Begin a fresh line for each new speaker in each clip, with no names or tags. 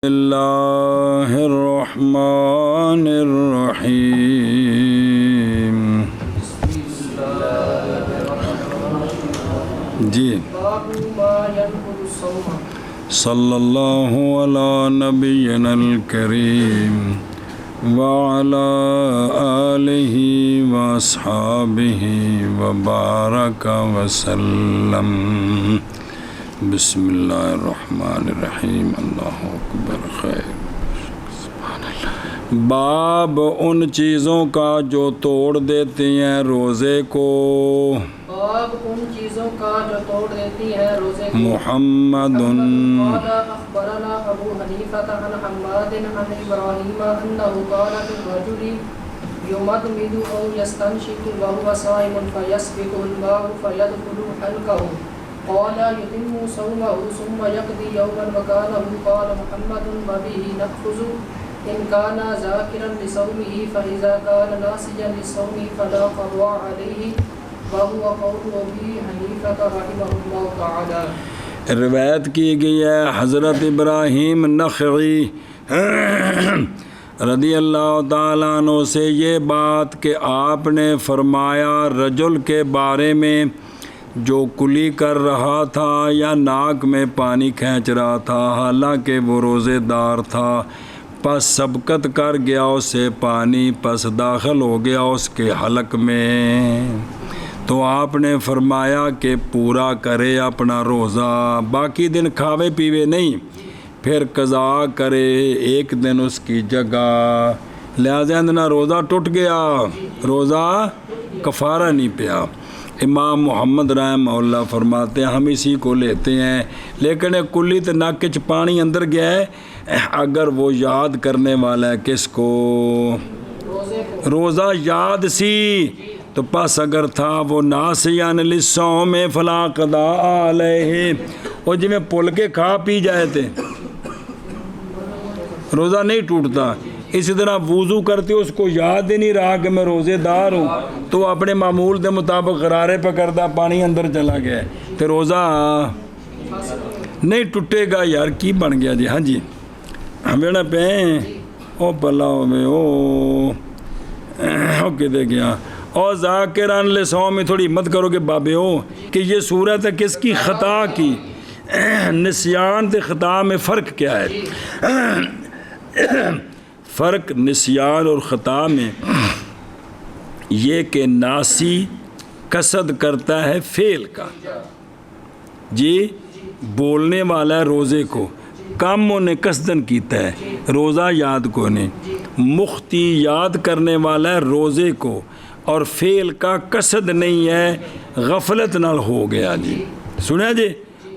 اللہ الرحمن الرحیم۔ جی صلی اللہ علی نبینا الکریم وعلی آلہ واصحابہ وبارک وسلم۔ بسم اللہ الرحمن الرحیم۔ اللہ اکبر خیر۔ سبحان اللہ۔ باب ان چیزوں کا جو توڑ دیتی ہیں روزے کو۔
باب ان چیزوں کا جو توڑ دیتی ہیں روزے کو۔
محمد
قال اخبرنا ابو حنیفہ عن حماد عن ابراہیم انہ قال للرجل یمضمض او یستنشق وهو صائم فیسبق الماء فیدخل حلقه قال يتم صومه ثم يقضي يوما مكانه قال محمد وبه نأخذ إن كان ذاكرا لصومه فإذا كان ناسيا لصومه فلا قضاء عليه وهو قول أبي حنيفة رحمه الله تعالى۔
روایت کی گئی ہے حضرت ابراہیم نخعی رضی اللہ تعالیٰ عنہ سے یہ بات کہ آپ نے فرمایا رجل کے بارے میں جو کلی کر رہا تھا یا ناک میں پانی کھینچ رہا تھا حالانکہ وہ روزے دار تھا، پس سبقت کر گیا اسے پانی، پس داخل ہو گیا اس کے حلق میں، تو آپ نے فرمایا کہ پورا کرے اپنا روزہ، باقی دن کھاوے پیوے نہیں، پھر قضا کرے ایک دن اس کی جگہ، لہذا اندنا روزہ ٹوٹ گیا، روزہ کفارہ نہیں پیا۔ امام محمد رحمہ اللہ فرماتے ہیں ہم اسی کو لیتے ہیں، لیکن کلی تو ناک چ پانی اندر گیا ہے، اگر وہ یاد کرنے والا ہے کس کو؟ روزہ یاد سی تو پس اگر تھا وہ ناسیان للصوم فلا قضاء علیہ، وہ جی میں پل کے کھا پی جائے تھے روزہ نہیں ٹوٹتا، اسی طرح وضو کرتے اس کو یاد ہی نہیں رہا کہ میں روزے دار ہوں تو اپنے معمول دے مطابق غرارے پکڑتا پانی اندر چلا گیا تو روزہ نہیں ٹوٹے گا۔ یار کی بن گیا جی؟ ہاں جی ہمیں نہ پہیں او پلاؤ میں او کدے گیا او ذاکران لصوم میں تھوڑی مت کرو کہ بابے ہو کہ یہ صورت ہے کس کی؟ خطا کی۔ نسیان تے خطا میں فرق کیا ہے؟ فرق نسیان اور خطا میں یہ کہ ناسی قصد کرتا ہے فعل کا، جی بولنے والا ہے روزے کو، کام انہیں قصدن کیتا ہے، روزہ یاد کو نے، مختی یاد کرنے والا ہے روزے کو اور فعل کا قصد نہیں ہے، غفلت نال ہو گیا جی، سنیا جی۔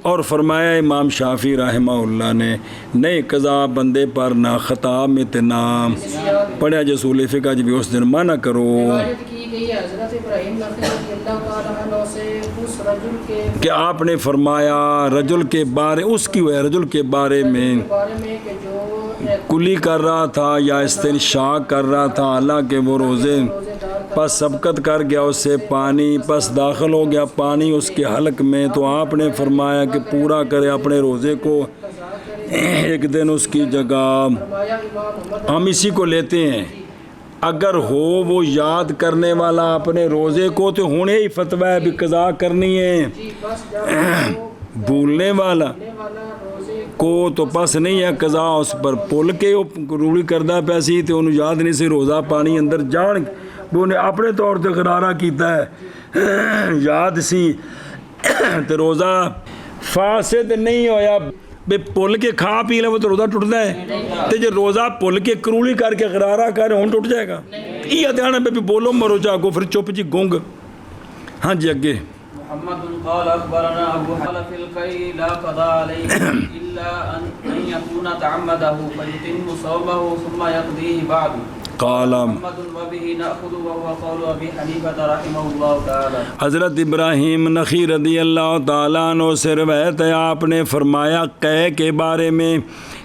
اور فرمایا امام شافعی رحمہ اللہ نے نئے قضا بندے پر نہ خطا میں نام پڑھا جسول فقہ جی بھی اس دن منع کرو کہ آپ نے فرمایا رجل کے بارے اس کی ہوئے رجل کے بارے میں کلی کر رہا تھا یا استنشاق کر رہا تھا حالانکہ وہ روزے، پس سبقت کر گیا اس سے پانی، پس داخل ہو گیا پانی اس کے حلق میں، تو آپ نے فرمایا کہ پورا کرے اپنے روزے کو ایک دن اس کی جگہ۔ ہم اسی کو لیتے ہیں، اگر ہو وہ یاد کرنے والا اپنے روزے کو تو ہونے ہی فتویٰ ہے بھی قضا کرنی ہے، بھولنے والا کو تو پس نہیں ہے قضا، اس پر پل کے روڑی کردہ پیسی تو انہوں یاد نہیں سی روزہ پانی اندر جان وہ نے اپنے طور تے غرارہ کیتا ہے یاد سی تو روزہ فاسد نہیں ہویا، بے پل کے کھا پی لیں وہ تو روزہ ٹوٹتا ہے، تو جو روزہ پل کے کرولی کر کے غرارہ کر ہون ٹوٹ جائے گا، یہ دھیان ہے بے بولو مرو جا کو پھر چپ جی گونگ۔ ہاں جی اگے
محمد قال اخبرنا ابو حلف القی لا قضاء علیہ الا ان یکون تعمده فیتم صومه ثم یقضیه بعد
قال حضرت ابراہیم نخعی رضی اللہ تعالیٰ عنہ سے روایت ہے آپ نے فرمایا قے کے بارے میں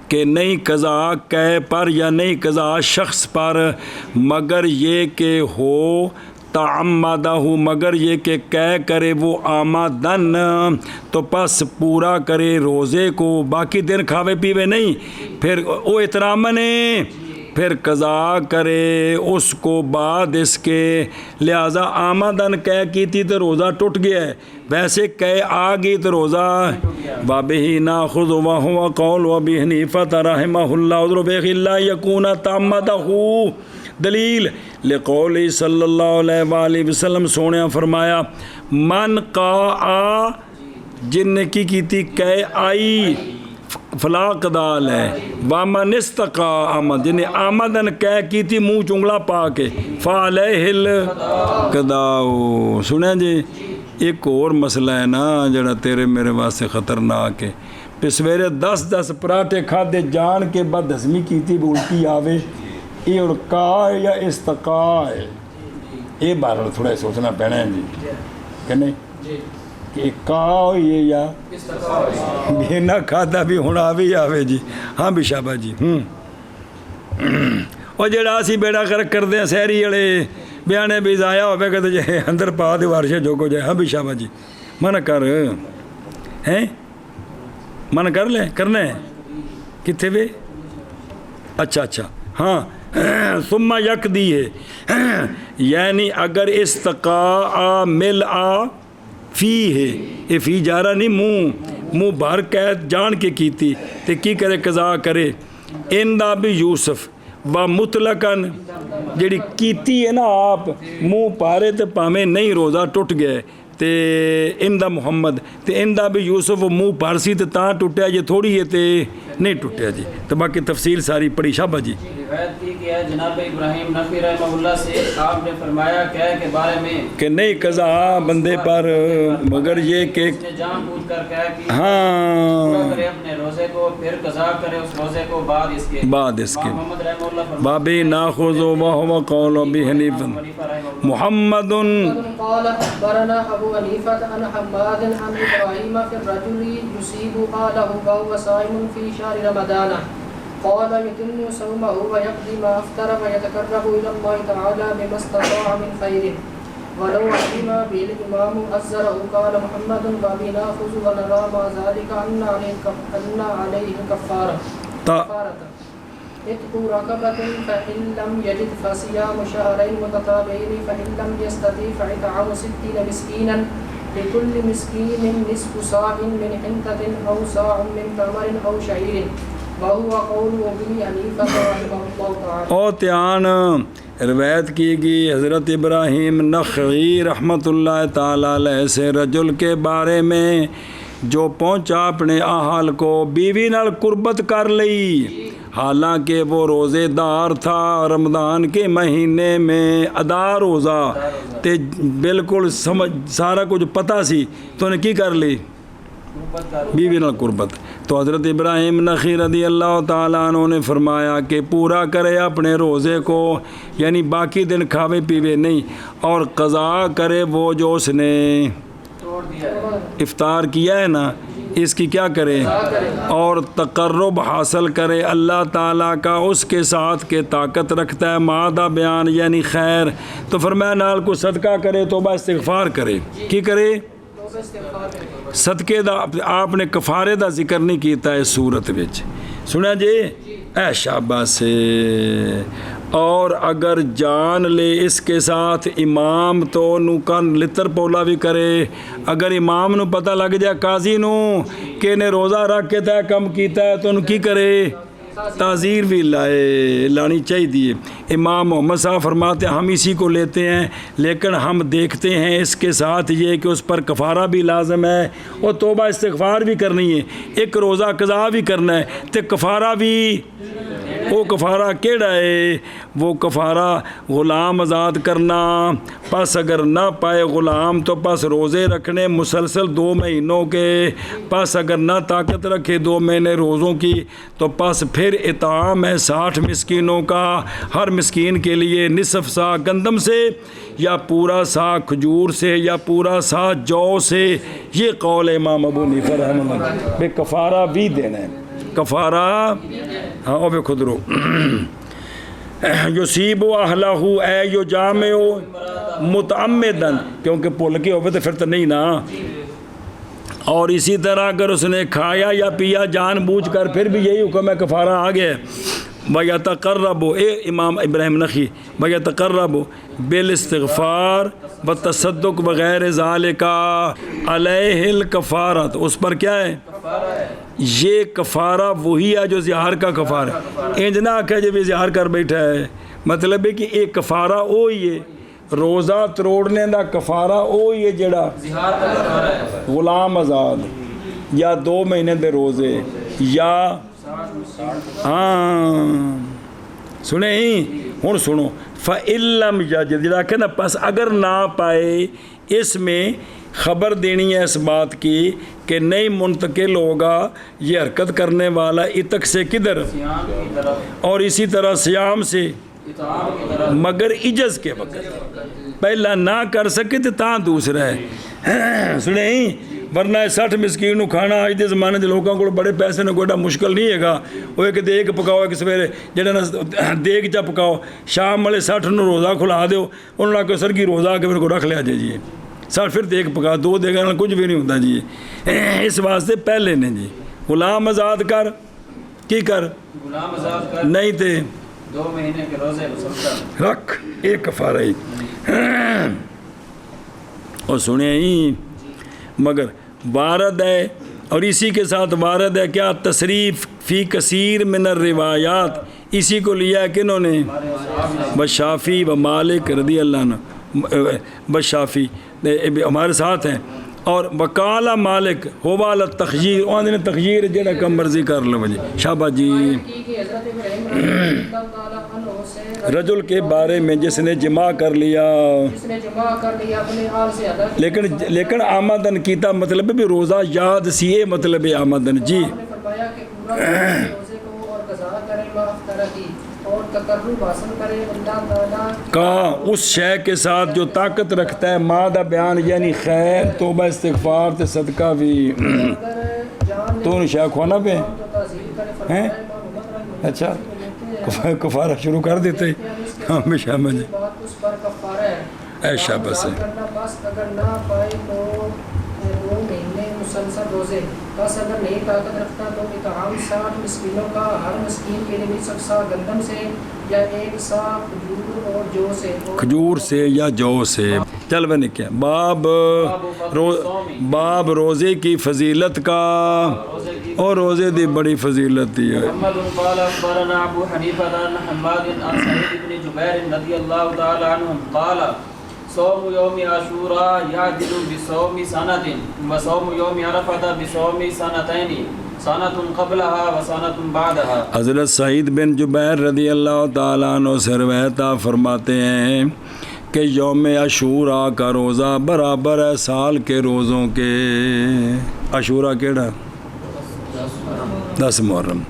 کہ نہیں قضا قے پر یا نہیں قضا شخص پر مگر یہ کہ ہو یتعمدہ مگر یہ کہ کرے وہ آمدن تو پس پورا کرے روزے کو، باقی دن کھاوے پیوے نہیں، پھر او اترامن پھر قضا کرے اس کو بعد اس کے، لہذا آمدن کی تھی تو روزہ ٹوٹ گیا ہے، ویسے آ گئی تو روزہ وَبِهِ نَأْخُذُ وَهُوَ قَوْلُ أَبِي حَنِیفَةَ رَحِمَهُ اللَّهُ عُذْرُ بِإِلَّا يَكُونَ تَعَمَّدَهُ دلیل لقول صلی اللہ علیہ وآلہ وسلم سونے فرمایا من قا جن نے کی تھی آئی فلا قدال ہے وامن استقا آمد جن نے آمدن کی تھی منہ چنگلا پا کے فعلیہ القضاء۔ سنیں جی ایک اور مسئلہ ہے نا جڑا تیرے میرے واسطے خطرناک ہے، پہ سویرے 10 پراٹھے کھادے جان کے بعد ہضمی کی تھی الٹی آوے، یہ اڑکا ہے یا استقا ہے، یہ بارہ تھوڑا سوچنا پینا ہے جی کہ نہیں کہ کا ہوئی یا بھی نہ کھاتا بھی ہونا بھی آوے جی۔ ہاں بھی شابہ جی اور جڑا اسی بیڑا کرک کر دیں سہری والے بیانے بھی ضائع ہوئے کہ جی اندر پا دے وارشے جو کو جائے۔ ہاں بھی شابہ جی من کر ہیں من کر لیں کرنا ہے کتنے وے اچھا ہاں ثم یک دی ہے یعنی اگر استقاء مل فی ہے یہ فی جارہ نہیں منہ بھر قید جان کے کیتی تے کی کرے قضا کرے ان دا بھی یوسف و مطلقاً جڑی کیتی ہے نا آپ منہ پارے تے پامیں نہیں روزہ ٹوٹ گئے تے ان دا محمد تے ان دا بھی یوسف و منہ پارسی تے تاں ٹوٹیا یہ تھوڑی ہے تے نہیں ٹوٹیا جی۔ تو باقی تفصیل ساری پڑھی شابہ جی۔
روایت کی کہ جناب ابراہیم نقوی رحمہ اللہ سے آپ نے فرمایا کے بارے میں
کہ نہیں قضا بندے پر مگر یہ کہ
جان بوجھ کر کہا کہ
ہاں
کرے اپنے روزے کو پھر قضا کرے اس روزے کو بعد اس کے محمد رحمہ اللہ
بابی ناخذ وهو قول ابی حنیفہ محمد
قال اخبرنا ابو حنیفہ عن حماد عن ابراہیم فی الرجل یصیب قاله وهو صائم في شهر رمضان قال يتم صومه ويقضي ما افطر ويتقرب الى الله تعالى بما استطاع من خير ولو علم به الامام عذره قال محمد وابي ناخذ ونرى مع ذلك ان عليه الكفاره اتقوا رقبة فإن لم يجد فصيام شهرين متتابعين فإن لم يستطع فإطعام 60 مسكينا لكل مسكين نصف صاع من حنطة أو صاع من تمر أو شعير وهو قول ابن حنیفہ رحمہ اللہ تعالی۔
اور تیان روایت کی گئی حضرت ابراہیم نخعی رحمۃ اللہ تعالیٰ علیہ سے رجل کے بارے میں جو پہنچا اپنے اہل کو بیوی نال قربت کر لی حالانکہ وہ روزے دار تھا رمضان کے مہینے میں ادا روزہ تے بالکل سمجھ سارا کچھ پتہ سی تو انہیں کی کر لی بیوی نال قربت۔ تو حضرت ابراہیم نخعی رضی اللہ تعالیٰ عنہ نے فرمایا کہ پورا کرے اپنے روزے کو یعنی باقی دن کھاوے پیوے نہیں اور قضا کرے وہ جو اس نے افطار کیا ہے نا اس کی کیا کرے اور تقرب حاصل کرے اللہ تعالیٰ کا اس کے ساتھ کہ طاقت رکھتا ہے مادہ بیان یعنی خیر۔ تو فرمایا نال کو صدقہ کرے توبہ استغفار کرے کی کرے صدقے دا آپ نے کفارے دا ذکر نہیں کیتا ہے صورت وچ سنیا جی اے شابہ سے۔ اور اگر جان لے اس کے ساتھ امام تو نو کن لتر پولا بھی کرے اگر امام نو پتہ لگ جائے قاضی نو کہ نے روزہ رکھ کے تے کم کیتا ہے تو انہوں کی کرے تعزیر بھی لانی چاہیے۔ امام محمد صاحب فرماتے ہیں ہم اسی کو لیتے ہیں لیکن ہم دیکھتے ہیں اس کے ساتھ یہ کہ اس پر کفارہ بھی لازم ہے اور توبہ استغفار بھی کرنی ہے ایک روزہ قضا بھی کرنا ہے تے کفارہ بھی وہ کفارہ کیڑا ہے وہ کفارہ غلام آزاد کرنا پس اگر نہ پائے غلام تو پس روزے رکھنے مسلسل 2 مہینوں کے پس اگر نہ طاقت رکھے 2 مہینے روزوں کی تو پس پھر اطعام ہے 60 مسکینوں کا ہر مسکین کے لیے نصف سا گندم سے یا پورا سا کھجور سے یا پورا سا جو سے یہ قول امام ابو حنیفہ رحمہ اللہ بے کفارہ بھی دینا ہے کفارہ ہاں او بے خود رو یصیب اہلہ اے یو جامع متعمدن، کیونکہ بھول کے ہوئے تو پھر تو نہیں نا. اور اسی طرح اگر اس نے کھایا یا پیا جان بوجھ کر پھر بھی یہی حکم ہے، کفارہ آ گیا. وَيَتَقَرَّبُ امام ابراہیم نخعی وَيَتَقَرَّبُ بِالِاسْتِغْفَارِ وَالتَّصَدُّقِ وغیر ذَلِكَ عَلَيْهِ الْكَفَارَةُ. اس پر کیا ہے؟ یہ کفارہ وہی ہے جو زہار کا کفارہ ہے. انج نہ کہ جب زہار کر بیٹھا ہے، مطلب ہے کہ ایک کفارہ وہی ہے. روزہ تروڑنے دا کفارہ وہی ہے جڑا غلام آزاد یا 2 مہینے دے روزے یا سنے ہی ہوں سنو. فَإِلَّمْ يَجِدْ جڑا کہ نا پس اگر نہ پائے، اس میں خبر دینی ہے اس بات کی کہ نہیں منتقل ہوگا یہ حرکت کرنے والا اتق سے کدھر، اور اسی طرح سیام سے، مگر عجز کے وقت. پہلا نہ کر سکے تو تاں دوسرا ہے. سنیں ورنہ 60 مسکین کھانا اج دے زمانے دے لوگوں کو بڑے پیسے نے کوئی مشکل نہیں ہے گا. وہ ایک دیگ پکاؤ، ایک سویرے جہاں دیگ چا پکاؤ، شام والے 60 نو روزہ کھلا دیو، انہوں نے کوئی سرگی روزہ کے میرے کو رکھ لیا جی 60 پھر دیگ پکا 2 دیگاں نال کچھ بھی نہیں ہوتا جی. اس واسطے پہلے نے جی غلام آزاد کر، کی کر
غلام آزاد کر،
نہیں تے
2 مہینے کے روزے مسلسل
رکھ، ایک کفارہ ہی. اور سنیں ہی مگر وارد ہے، اور اسی کے ساتھ وارد ہے کیا تصریف فی کثیر من الروایات. اسی کو لیا ہے کنہوں نے؟ بشافی و مالک رضی اللہ عنہ. بشافی ہمارے ساتھ ہیں. اور وکالا مالک ہوبال تخجیر، وہاں نے تخجیر جڑا کم مرضی کر لو جی. شابہ جی. رجل کے بارے میں جس نے جماع کر لیا لیکن آمدن کیتا، مطلب بھی روزہ یاد سی، یہ مطلب ہے آمدن جی. کہا اس شے کے ساتھ جو طاقت رکھتا ہے، مادہ بیان یعنی خیر، توبہ استغفار تے صدقہ بھی. تو شے کھوانا پہ ہیں. اچھا کفارہ شروع کر دیتے ہمیشہ میں جی. ایشا بس ہے.
اگر نہ پائے تو 2 مہینے مسلسل روزے، بس اگر نہیں طاقت رکھتا تو اطعام 60 مسکینوں کا، ہر مسکین کے لیے 20 سا گندم سے یا 1 سا کھجور اور جو سے،
کھجور سے یا جو سے. چل میں نے کیا باب روزے کی فضیلت کا، اور روزے دی بڑی فضیلت دی ہے.
محمد قال اخبرنا ابو حنیفہ عن حماد عن سعید بن جبیر رضی اللہ تعالی عنہ قال صوم یوم عاشوراء یعدل بصوم سنۃ وصوم یوم عرفہ بصوم سنتین سنۃ قبلها وسنۃ بعدها.
حضرت سعید بن جبیر رضی اللہ تعالیٰ عنہ سے روایت فرماتے ہیں کہ یوم عاشوراء کا روزہ برابر ہے سال کے روزوں کے. عاشوراء کیڑا 10 محرم.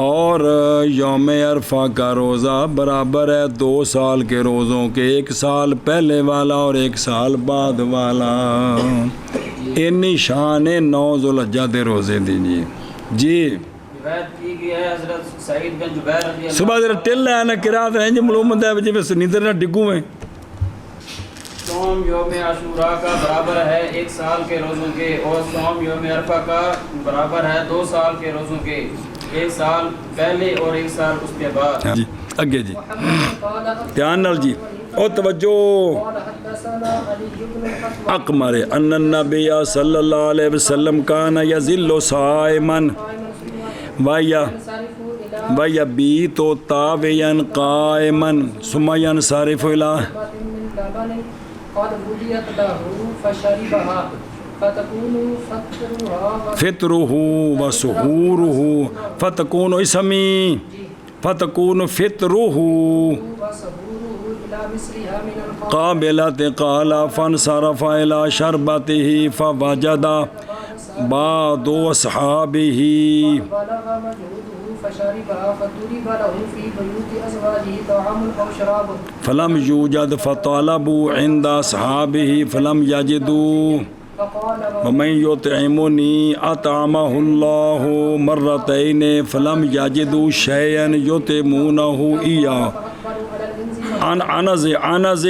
اور یوم عرفہ کا روزہ برابر ہے 2 سال کے روزوں کے، 1 سال پہلے والا اور 1 سال بعد والا. انی شان 9 ذوالحجہ دے روزے دیجیے جی.
روایت کی گئی ہے حضرت سعید بن جبیر رضی اللہ.
صبح ذرا ٹل ہے نا قرات ہے جی معلومات ہے جی بس نیندر نہ ڈگوں میں.
صوم یوم عاشوراء کا برابر ہے 1 سال کے روزوں کے، اور صوم یوم عرفہ کا برابر ہے 2 سال کے روزوں کے، 1 سال پہلے اور 1 سال اس کے بعد.
جی اگے جی دھیان نال جی او توجہ. اقمر ان النبی صلی اللہ علیہ وسلم کان یذل صائما ویبیت طاویا قائما ثم ينصرف الى فطره وسحوره فتكون اسمی فتكون فطره قابلت قال فانصرف الى شربته فوجد بعض اصحابه فلم يوجد فطالبوا عند اصحابه فلم يجدوا ومن يطعمني اطعمه الله مرتين فلم يجدوا شيئا يطعمونه اياه. عن عنز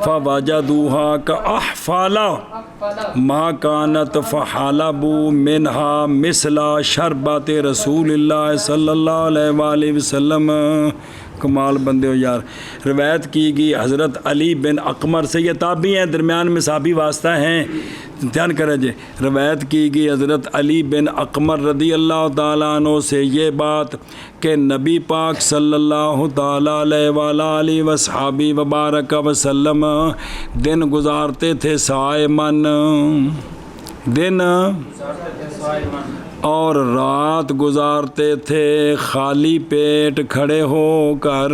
فوجدوها كأحفال
أقفل
ما كانت فحلبوا منها مثل شربت رسول اللہ صلی اللہ علیہ وآلہ وسلم. کمال بندے ہو یار. روایت کی گئی حضرت علی بن اقمر سے، یہ تابعی ہیں، درمیان میں صحابی واسطہ ہیں، دھیان کریں جی. روایت کی گئی حضرت علی بن اقمر رضی اللہ تعالیٰ عنہ سے یہ بات کہ نبی پاک صلی اللہ تعالیٰ علیہ وآلہ وصحابہ وبارک وسلم دن گزارتے تھے صائمن، دن اور رات گزارتے تھے خالی پیٹ کھڑے ہو کر.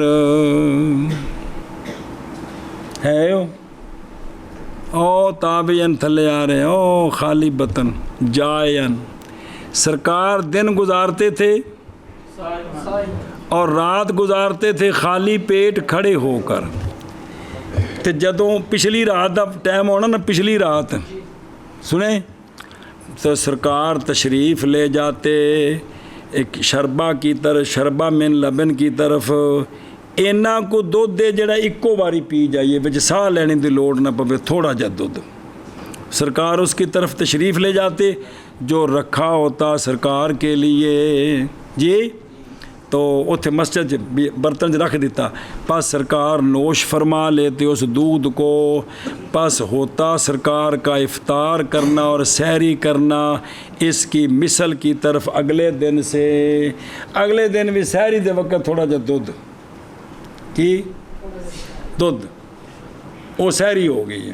ہے او تابعین تھلے آ رہے ہیں، او خالی بطن جائن. سرکار دن گزارتے تھے اور رات گزارتے تھے خالی پیٹ کھڑے ہو کر. تو جدوں پچھلی رات دا ٹائم ہونا نا، پچھلی رات سنیں تو سرکار تشریف لے جاتے ایک شربہ کی طرف، شربہ من لبن کی طرف، اینا کو دودھ دے جڑا اکو باری پی جائیے، وچ ساہ لینے دی لوڑ نہ پوے، تھوڑا جا دودھ. سرکار اس کی طرف تشریف لے جاتے جو رکھا ہوتا سرکار کے لیے جی، تو اتھے مسجد برتن رکھ دیتا، پس سرکار نوش فرما لیتے اس دودھ کو. پس ہوتا سرکار کا افطار کرنا اور سحری کرنا اس کی مثل کی طرف. اگلے دن سے، اگلے دن بھی سحری دے وقت تھوڑا جا دودھ کی دودھ وہ سحری ہو گئی ہے.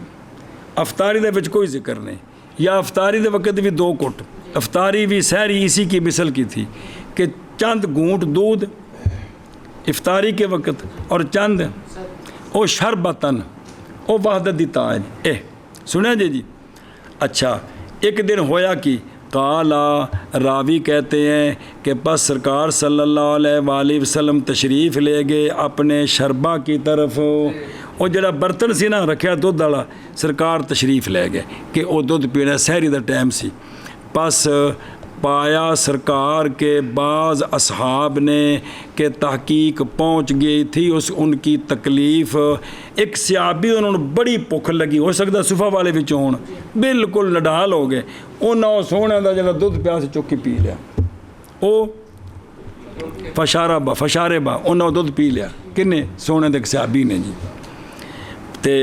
افطاری دے وچ کوئی ذکر نہیں، یا افطاری دے وقت بھی 2 گھٹ. افطاری بھی سحری اسی کی مثل کی تھی کہ چند گھونٹ دودھ افطاری کے وقت اور چند او شربتن او وحدت دی تاج. سنیں جی. اچھا ایک دن ہویا کی قالا، راوی کہتے ہیں کہ پس سرکار صلی اللہ علیہ وآلہ وسلم تشریف لے گئے اپنے شربہ کی طرف. وہ جڑا برتن سی نا رکھیا دودھ والا، سرکار تشریف لے گئے کہ وہ دودھ پینا، سحری دا ٹائم سی. پس پایا سرکار کے بعض اصحاب نے کہ تحقیق پہنچ گئی تھی ان کی تکلیف. ایک صحابی انہوں نے بڑی بھوک لگی، ہو سکتا صفحہ والے وچوں ہون، بالکل نڈال ہو گئے. انہوں سونے دا جڑا دودھ پیا سے چوکی پی لیا، او فشارے با انہوں دودھ پی لیا. کنے؟ سونے دے صحابی نے جی. تے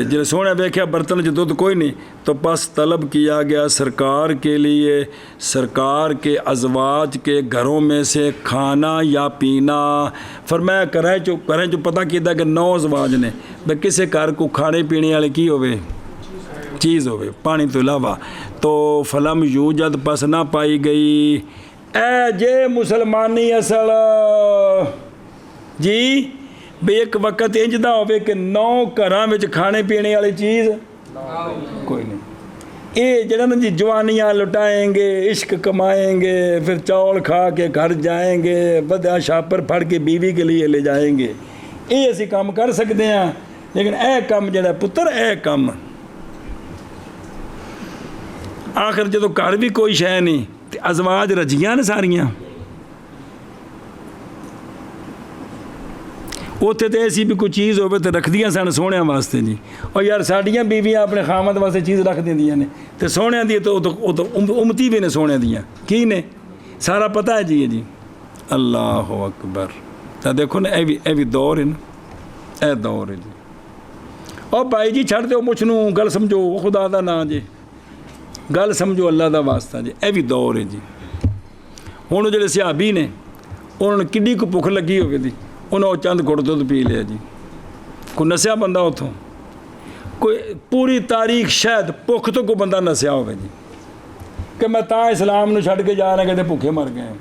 جب سونے بیکھیا برتن جو دودھ کوئی نہیں، تو پس طلب کیا گیا سرکار کے لیے سرکار کے ازواج کے گھروں میں سے کھانا یا پینا. فرمایا کریں جو پتہ کیتا کہ 9 ازواج نے، بھئی کسے گھر کو کھانے پینے والے کی ہوئے چیز ہوئے پانی تو علاوہ. تو فلم یوجد پس نہ پائی گئی. اے جے مسلمانی اصل جی، بے ایک وقت انجدہ ہوئے کہ 9 گھراں وچ کھانے پینے والی چیز کوئی نہیں. یہ جڑا نا جی جوانیاں لٹائیں گے، عشق کمائیں گے، پھر چاول کھا کے گھر جائیں گے، بدیا شاپر پھڑ کے بیوی کے لیے لے جائیں گے. یہ اسی کام کر سکتے ہیں، لیکن اے کام جڑا پتر اے کام آخر جدو گھر بھی کوئی شے نہیں تے ازواج رجیاں نے ساریاں. اتنے تو ایسی بھی کوئی چیز ہوئے تو رکھ دیا سن سونے واسطے جی. اور یار ساڑیاں بیویاں اپنے خامد واسطے چیز رکھ دیا نے، تو سونے دی تو امتی بھی نے سونے دیا کی نے سارا پتہ ہے جی. اللہ اکبر. تو دیکھو نا اے بھی دور ہے نا، اے دور ہے جی. اور بھائی جی چھڑ دو مچھنو، گل سمجھو خدا دا نا جی، گل سمجھو اللہ دا واسطہ جی. اے بھی دور ہے جی. ہوں جڑے صحابی نے انہوں نے کڈی کو بھوک لگی ہوگی تھی، انہوں چند گھٹ دودھ پی لیا جی. کوئی نسیا بندہ اتوں، کوئی پوری تاریخ شاید بھوک تو کوئی بندہ نسیا ہوگا جی کہ میں تا اسلام نو چھڑ کے جا رہا کہتے بھوکے مر گئے.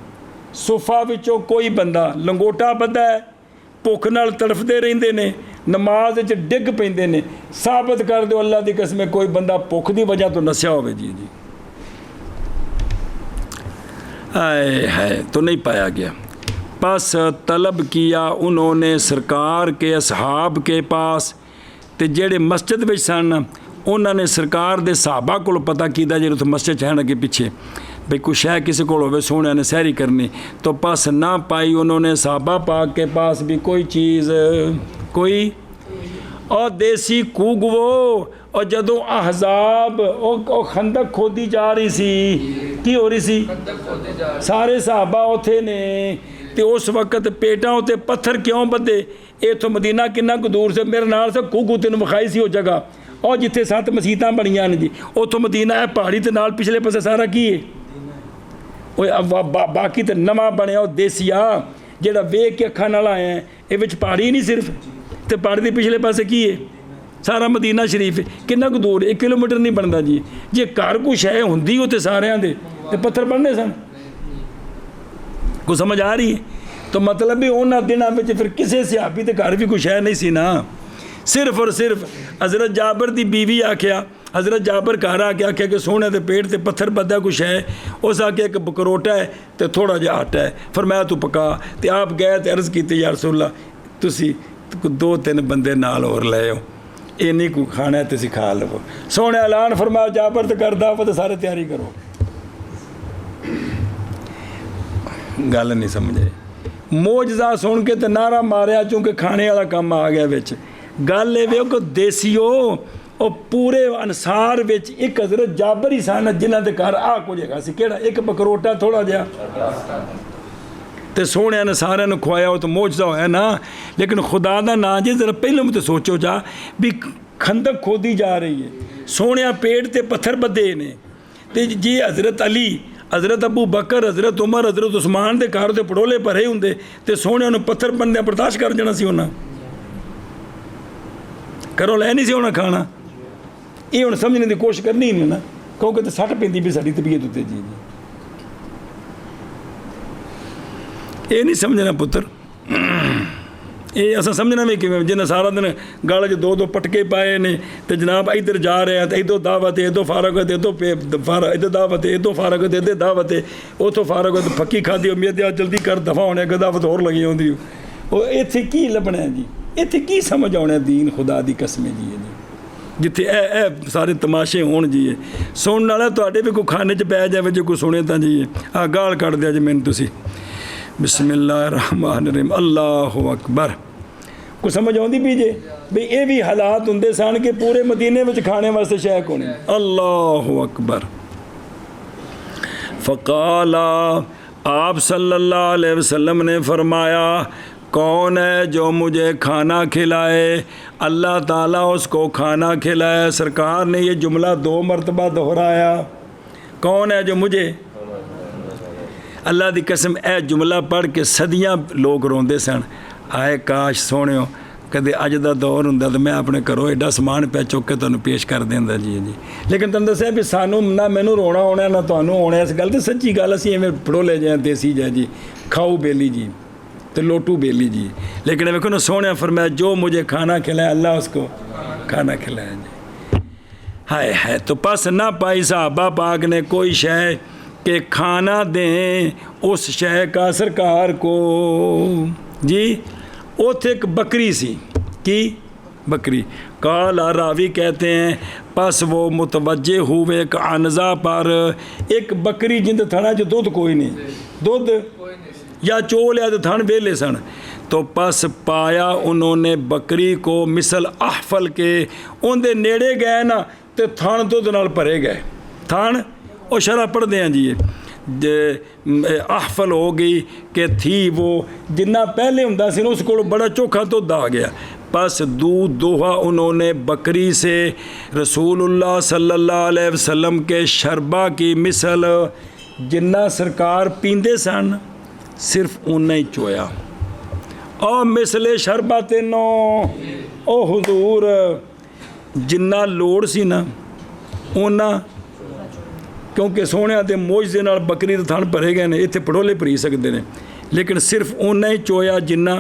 صفحہ وچوں کوئی بندہ لنگوٹا بندہ ہے، بھوک نال تڑفتے رہندے نے، نماز وچ ڈگ پیندے نے. ثابت کر دو اللہ دی قسم کوئی بندہ بھوک دی وجہ تو نسیا ہوگا جی. آئے ہے تو نہیں پایا گیا. پس طلب کیا انہوں نے سرکار کے اصحاب کے پاس، تے جڑے مسجد وچ سن انہوں نے سرکار دے صحابہ کو پتہ کیتا جڑے تو مسجد چہن اگے پیچھے بھئی کچھ شے کسی کو ہوئے سونے نے سحری کرنی. تو پس نہ پائی انہوں نے صحابہ پاک کے پاس بھی کوئی چیز کوئی. اور دیسی کوگو اور جدوں احزاب او خندق کھودی جا رہی سی کی ہو رہی سی سارے صحابہ اتھے نے تے اس وقت پیٹاں اتنے پتھر کیوں بدے اتوں مدینہ کنا کو دور سے میرے نال سے کوگو تین مکھائی سی وہ جگہ اور جتھے 7 مسیتاں بنیاں نے جی اتوں مدینہ ہے پہاڑی تے نال پچھلے پاسے سارا کی ہے باقی تے نواں بنیا وہ دیسیا جہاں ویک کے اکھاں نال آئے ہیں یہ پہاڑی نہیں صرف تے پہاڑی دے پچھلے پاسے کی ہے سارا مدینہ شریف کنا کو دور 1 کلومیٹر نہیں بنتا جی جی گھر کچھ ہے ہوندی وہ تے سارے دے تے پتھر بننے سن کو سمجھ آ رہی ہے تو مطلب بھی انہاں دنوں میں پھر کسے صحابی تے گھر بھی کچھ ہے نہیں سی نا صرف اور صرف حضرت جابر دی بیوی آکھیا حضرت جابر گھر آ کے آکھیا کہ سونے دے پیٹ تے پتھر بدھا کچھ ہے اس آکھیا کہ بکروٹا ہے تے تھوڑا جہا آٹا ہے فرمایا تو پکا تے آپ گئے تے عرض کیتی یا رسول اللہ تسی 2-3 بندے نال اور لے ہو یہ نہیں کوئی کھانا ہے تسی کھا لو سونے اعلان فرمایا جابر تے کر دعوت سارے تیاری کرو گل نہیں سمجھے موجزہ سن کے تے نعرہ ماریا چونکہ کھانے والا کام آ گیا وچ گل یہ کہ دیسیو اور پورے انصار وچ ایک حضرت جابر ہی سن جنہاں دے گھر آ کچھ ہے سی کیڑا ایک بکروٹا تھوڑا جہا تے سونے نے سارے نے کھوایا وہ تو موجزہ ہویا نا لیکن خدا دا نا جی ذرا پہلے میں تو سوچو جا بھی خندق کھودی جا رہی ہے سونے پیٹ تے پتھر بدے نے تے جی حضرت علی حضرت ابو بکر حضرت عمر حضرت عثمان دے گھر تے پڑولے بھرے ہوندے تے سونے انہوں پتھر بندے برداشت کر جانا سی انہاں کرو لے نہیں سی ہونا کھانا یہ ہوں سمجھنے کی کوشش کرنی نہیں نا کیونکہ تو سٹ پہ بھی ساری طبیعت اتنے جی یہ نہیں سمجھنا پتر یہ اصل سمجھنا بھی کہ جنہیں سارا دن گل چ 2 پٹکے پائے نے تو جناب ادھر جا رہے ہیں تو ادھر دعوت ہے ادھر فارغ ہے ادھر دعوت ہے ادھر فارغ ہے ادھر دعوت ہے اتوں فارغ ہے تو پکی کھادی امید جلدی کر دفاع ہونے کہ دعوت ہور لگی ہوتی وہ اتنے کی لبنا ہے جی اتنے کی سمجھ آنا دین خدا دی قسمیں جی ہے جی جتھے اے سارے تماشے ہون جی ہے سننے والا تواڈے بھی کوئی کھانے چ پی جائے جو کوئی سنے تا جی آ گال کٹ دیا جی مینوں تسی بسم اللہ الرحمن الرحیم اللہ اکبر کو سمجھ آتی پی جے بھئی یہ بھی حالات ہوں سن کہ پورے مدینے میں کھانے واسطے شے کونے اللہ اکبر فقال آپ صلی اللہ علیہ وسلم نے فرمایا کون ہے جو مجھے کھانا کھلائے اللہ تعالیٰ اس کو کھانا کھلائے سرکار نے یہ جملہ 2 مرتبہ دہرایا کون ہے جو مجھے اللہ دی قسم اے جملہ پڑھ کے صدیاں لوگ روندے سن آئے کاش سونےو کدے اج دا دور ہوندا تے میں اپنے گھروں ایڈا سامان پہ چک کے تانوں پیش کر دیندا جی جی لیکن تانوں دسیا بھی سانوں نہ مینوں رونا ہونا نہ تانوں ہونا اس گل تے سچی گل اسی ایویں پڑولے جائیں دیسی جائیں جی کھاؤ بیلی جی تو لوٹو بیلی جی لیکن ویکھو نا سونے فرمایا جو مجھے کھانا کھلائے اللہ اس کو کھانا کھلائے جی ہائے ہائے تو پس نہ پائی صحابہ پاک نے کوئی شے کہ کھانا دیں اس شے کا سرکار کو جی اوتھے ایک بکری سی کی بکری کالا راوی کہتے ہیں پس وہ متوجہ ہوئے ایک عنزہ پر ایک بکری جن تھنا جو دودھ کوئی نہیں دودھ یا چول یا تھن ویلے سن تو پس پایا انہوں نے بکری کو مثل احفل کے ان دے نیڑے گئے نا تے تھن دودھ نال بھرے گئے تھن اور شرح پڑھ دیں جی احفل ہو گئی کہ تھی وہ جنہ پہلے ہوندا سی اس کو بڑا چوکھا دودھ آ گیا پس دودھ دوہا انہوں نے بکری سے رسول اللہ صلی اللہ علیہ وسلم کے شربہ کی مثل جنہ سرکار پیندے سن صرف انہیں ہی چویا او مثل شربہ تینوں او حضور جنہ لوڑ سی نا اونا کیونکہ سونے دے موجزے نال بکری دے تھن بھرے گئے نے اتنے پڑولے بھری سکتے ہیں لیکن صرف اونا ہی چویا جنہ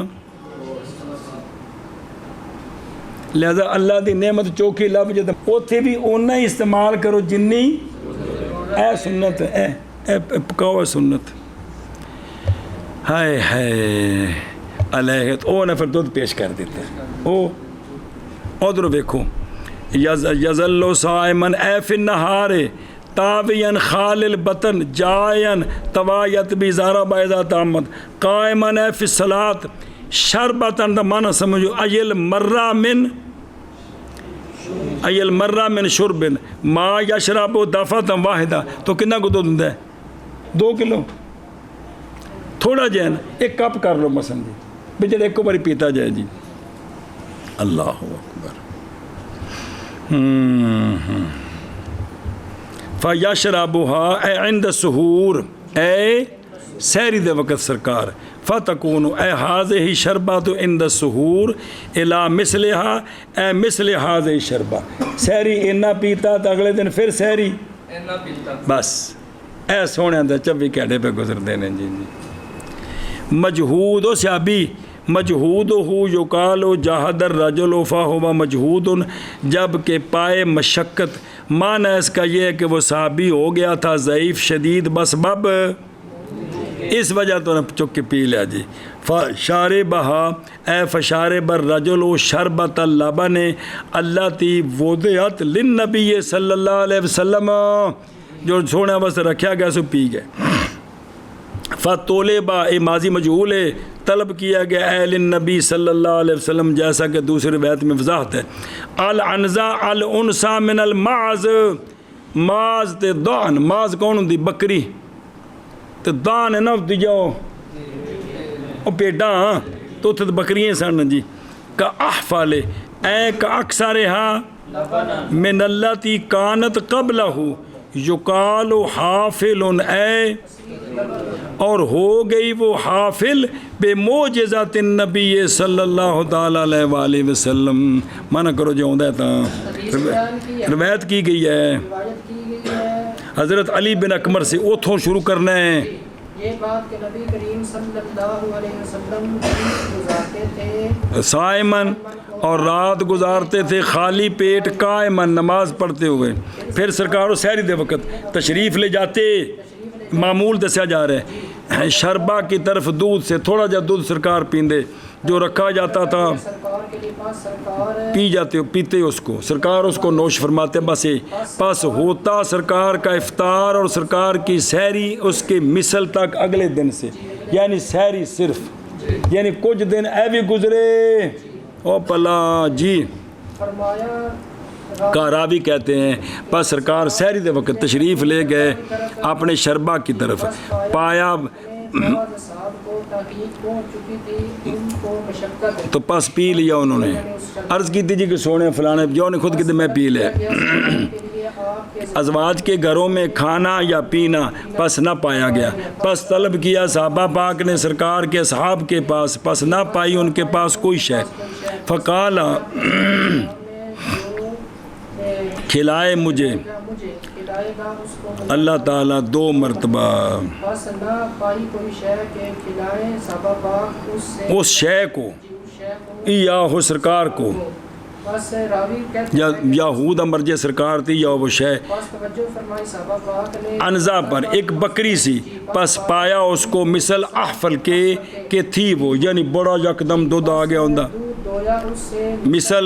لہذا اللہ دی نعمت چوکھی لب جد اوتھے بھی اونا ہی استعمال کرو جنی اے سنت اے پکاؤ اے سنت ہائے ہائے علیہ او نے پھر دودھ پیش کر دیتے او ادھر ویکھو یزلو صائمن اے فی النہار تاوین خال البطن جائن توایت بیزارہ بائزہ تامد قائمن اے فی الصلاة شربتن دا معنی سمجھو ایل مرہ من ای المرہ من شرب ما یشرب دفعہ واحدہ تو کتنا کو دودھ ہے 2 کلو تھوڑا جائے نا 1 کپ کر لو مثلا جی بھی جب ایک باری پیتا جائے جی اللہ اکبر فَيَشْرَبُهَا اے عند سحور اے سحری دے وقت سرکار فَتَكُونُ اے حاضر ہی شربہ تو عند سحور الا مثلہا اے مثل حاضر شربہ سحری اینا پیتا تو اگلے دن پھر سحری بس اے سونے اندر 24 گھنٹے پہ گزر دینے جی مجہود و صحابی مجہود ہو یقال جاہد الرجل فہو مجہود جب کہ پائے مشقت معنی اس کا یہ ہے کہ وہ صحابی ہو گیا تھا ضعیف شدید بسبب اس وجہ تو چک کے پی لیا جی فشاربہا اے فشارب الرجل شربت اللبن التی وضعت للنبی صلی اللہ علیہ وسلم جو سونے واسطے رکھا گیا سو پی گئے فطولبا اے ماضی مجہول ہے طلب کیا گیا اہل نبی صلی اللہ علیہ وسلم جیسا کہ دوسری روایت میں وضاحت ہے العنزا الانسا من المعز ماز تے دان ماز کون ہوندی بکری تے دان ہے نا ہوتی جاؤ او پیڈاں تو تے بکریاں سن جی کا احفال اے کا اکثر ہاں من اللتی کانت قبلہ یقال حافل اے اور ہو گئی وہ حافل بے معجزات النبی صلی اللہ تعالیٰ علیہ وآلہ وسلم مانا کرو جو ہوندہ ہے تا روایت کی گئی ہے حضرت علی بن اکمر سے اوتھوں شروع کرنا ہے
یہ بات کہ نبی کریم صلی اللہ علیہ وسلم گزارتے تھے
صائمن اور رات گزارتے تھے خالی پیٹ قائمن نماز پڑھتے ہوئے پھر سرکار و سحری دے وقت تشریف لے جاتے معمول دسیا جا رہا ہے شربہ کی طرف دودھ سے تھوڑا جا دودھ سرکار پیندے جو رکھا جاتا تھا پی جاتے پیتے اس کو سرکار اس کو نوش فرماتے بس پس ہوتا سرکار کا افطار اور سرکار کی سحری اس کے مثل تک اگلے دن سے یعنی سحری صرف یعنی کچھ دن اے بھی گزرے او پلا جی کا راوی کہتے ہیں پس سرکار سحری دے وقت تشریف لے گئے اپنے شربہ کی طرف پایا تو پس پی لیا انہوں نے عرض کی تھی جی کہ سونے فلانے جو نے خود کی میں پی لے ازواج کے گھروں میں کھانا یا پینا پس نہ پایا گیا پس طلب کیا صحابہ پاک نے سرکار کے اصحاب کے پاس پس نہ پائی ان کے پاس کوئی شے فقالا کھلائے مجھے اللہ تعالیٰ 2 مرتبہ اس شے کو یا ہو سرکار کو یا یہود مرجع سرکار تھی یا وہ شے انزا پر ایک بکری سی پس پایا اس کو مثل احفل کے کہ تھی وہ یعنی بڑا یکدم دودھ آ گیا ہوندہ مثل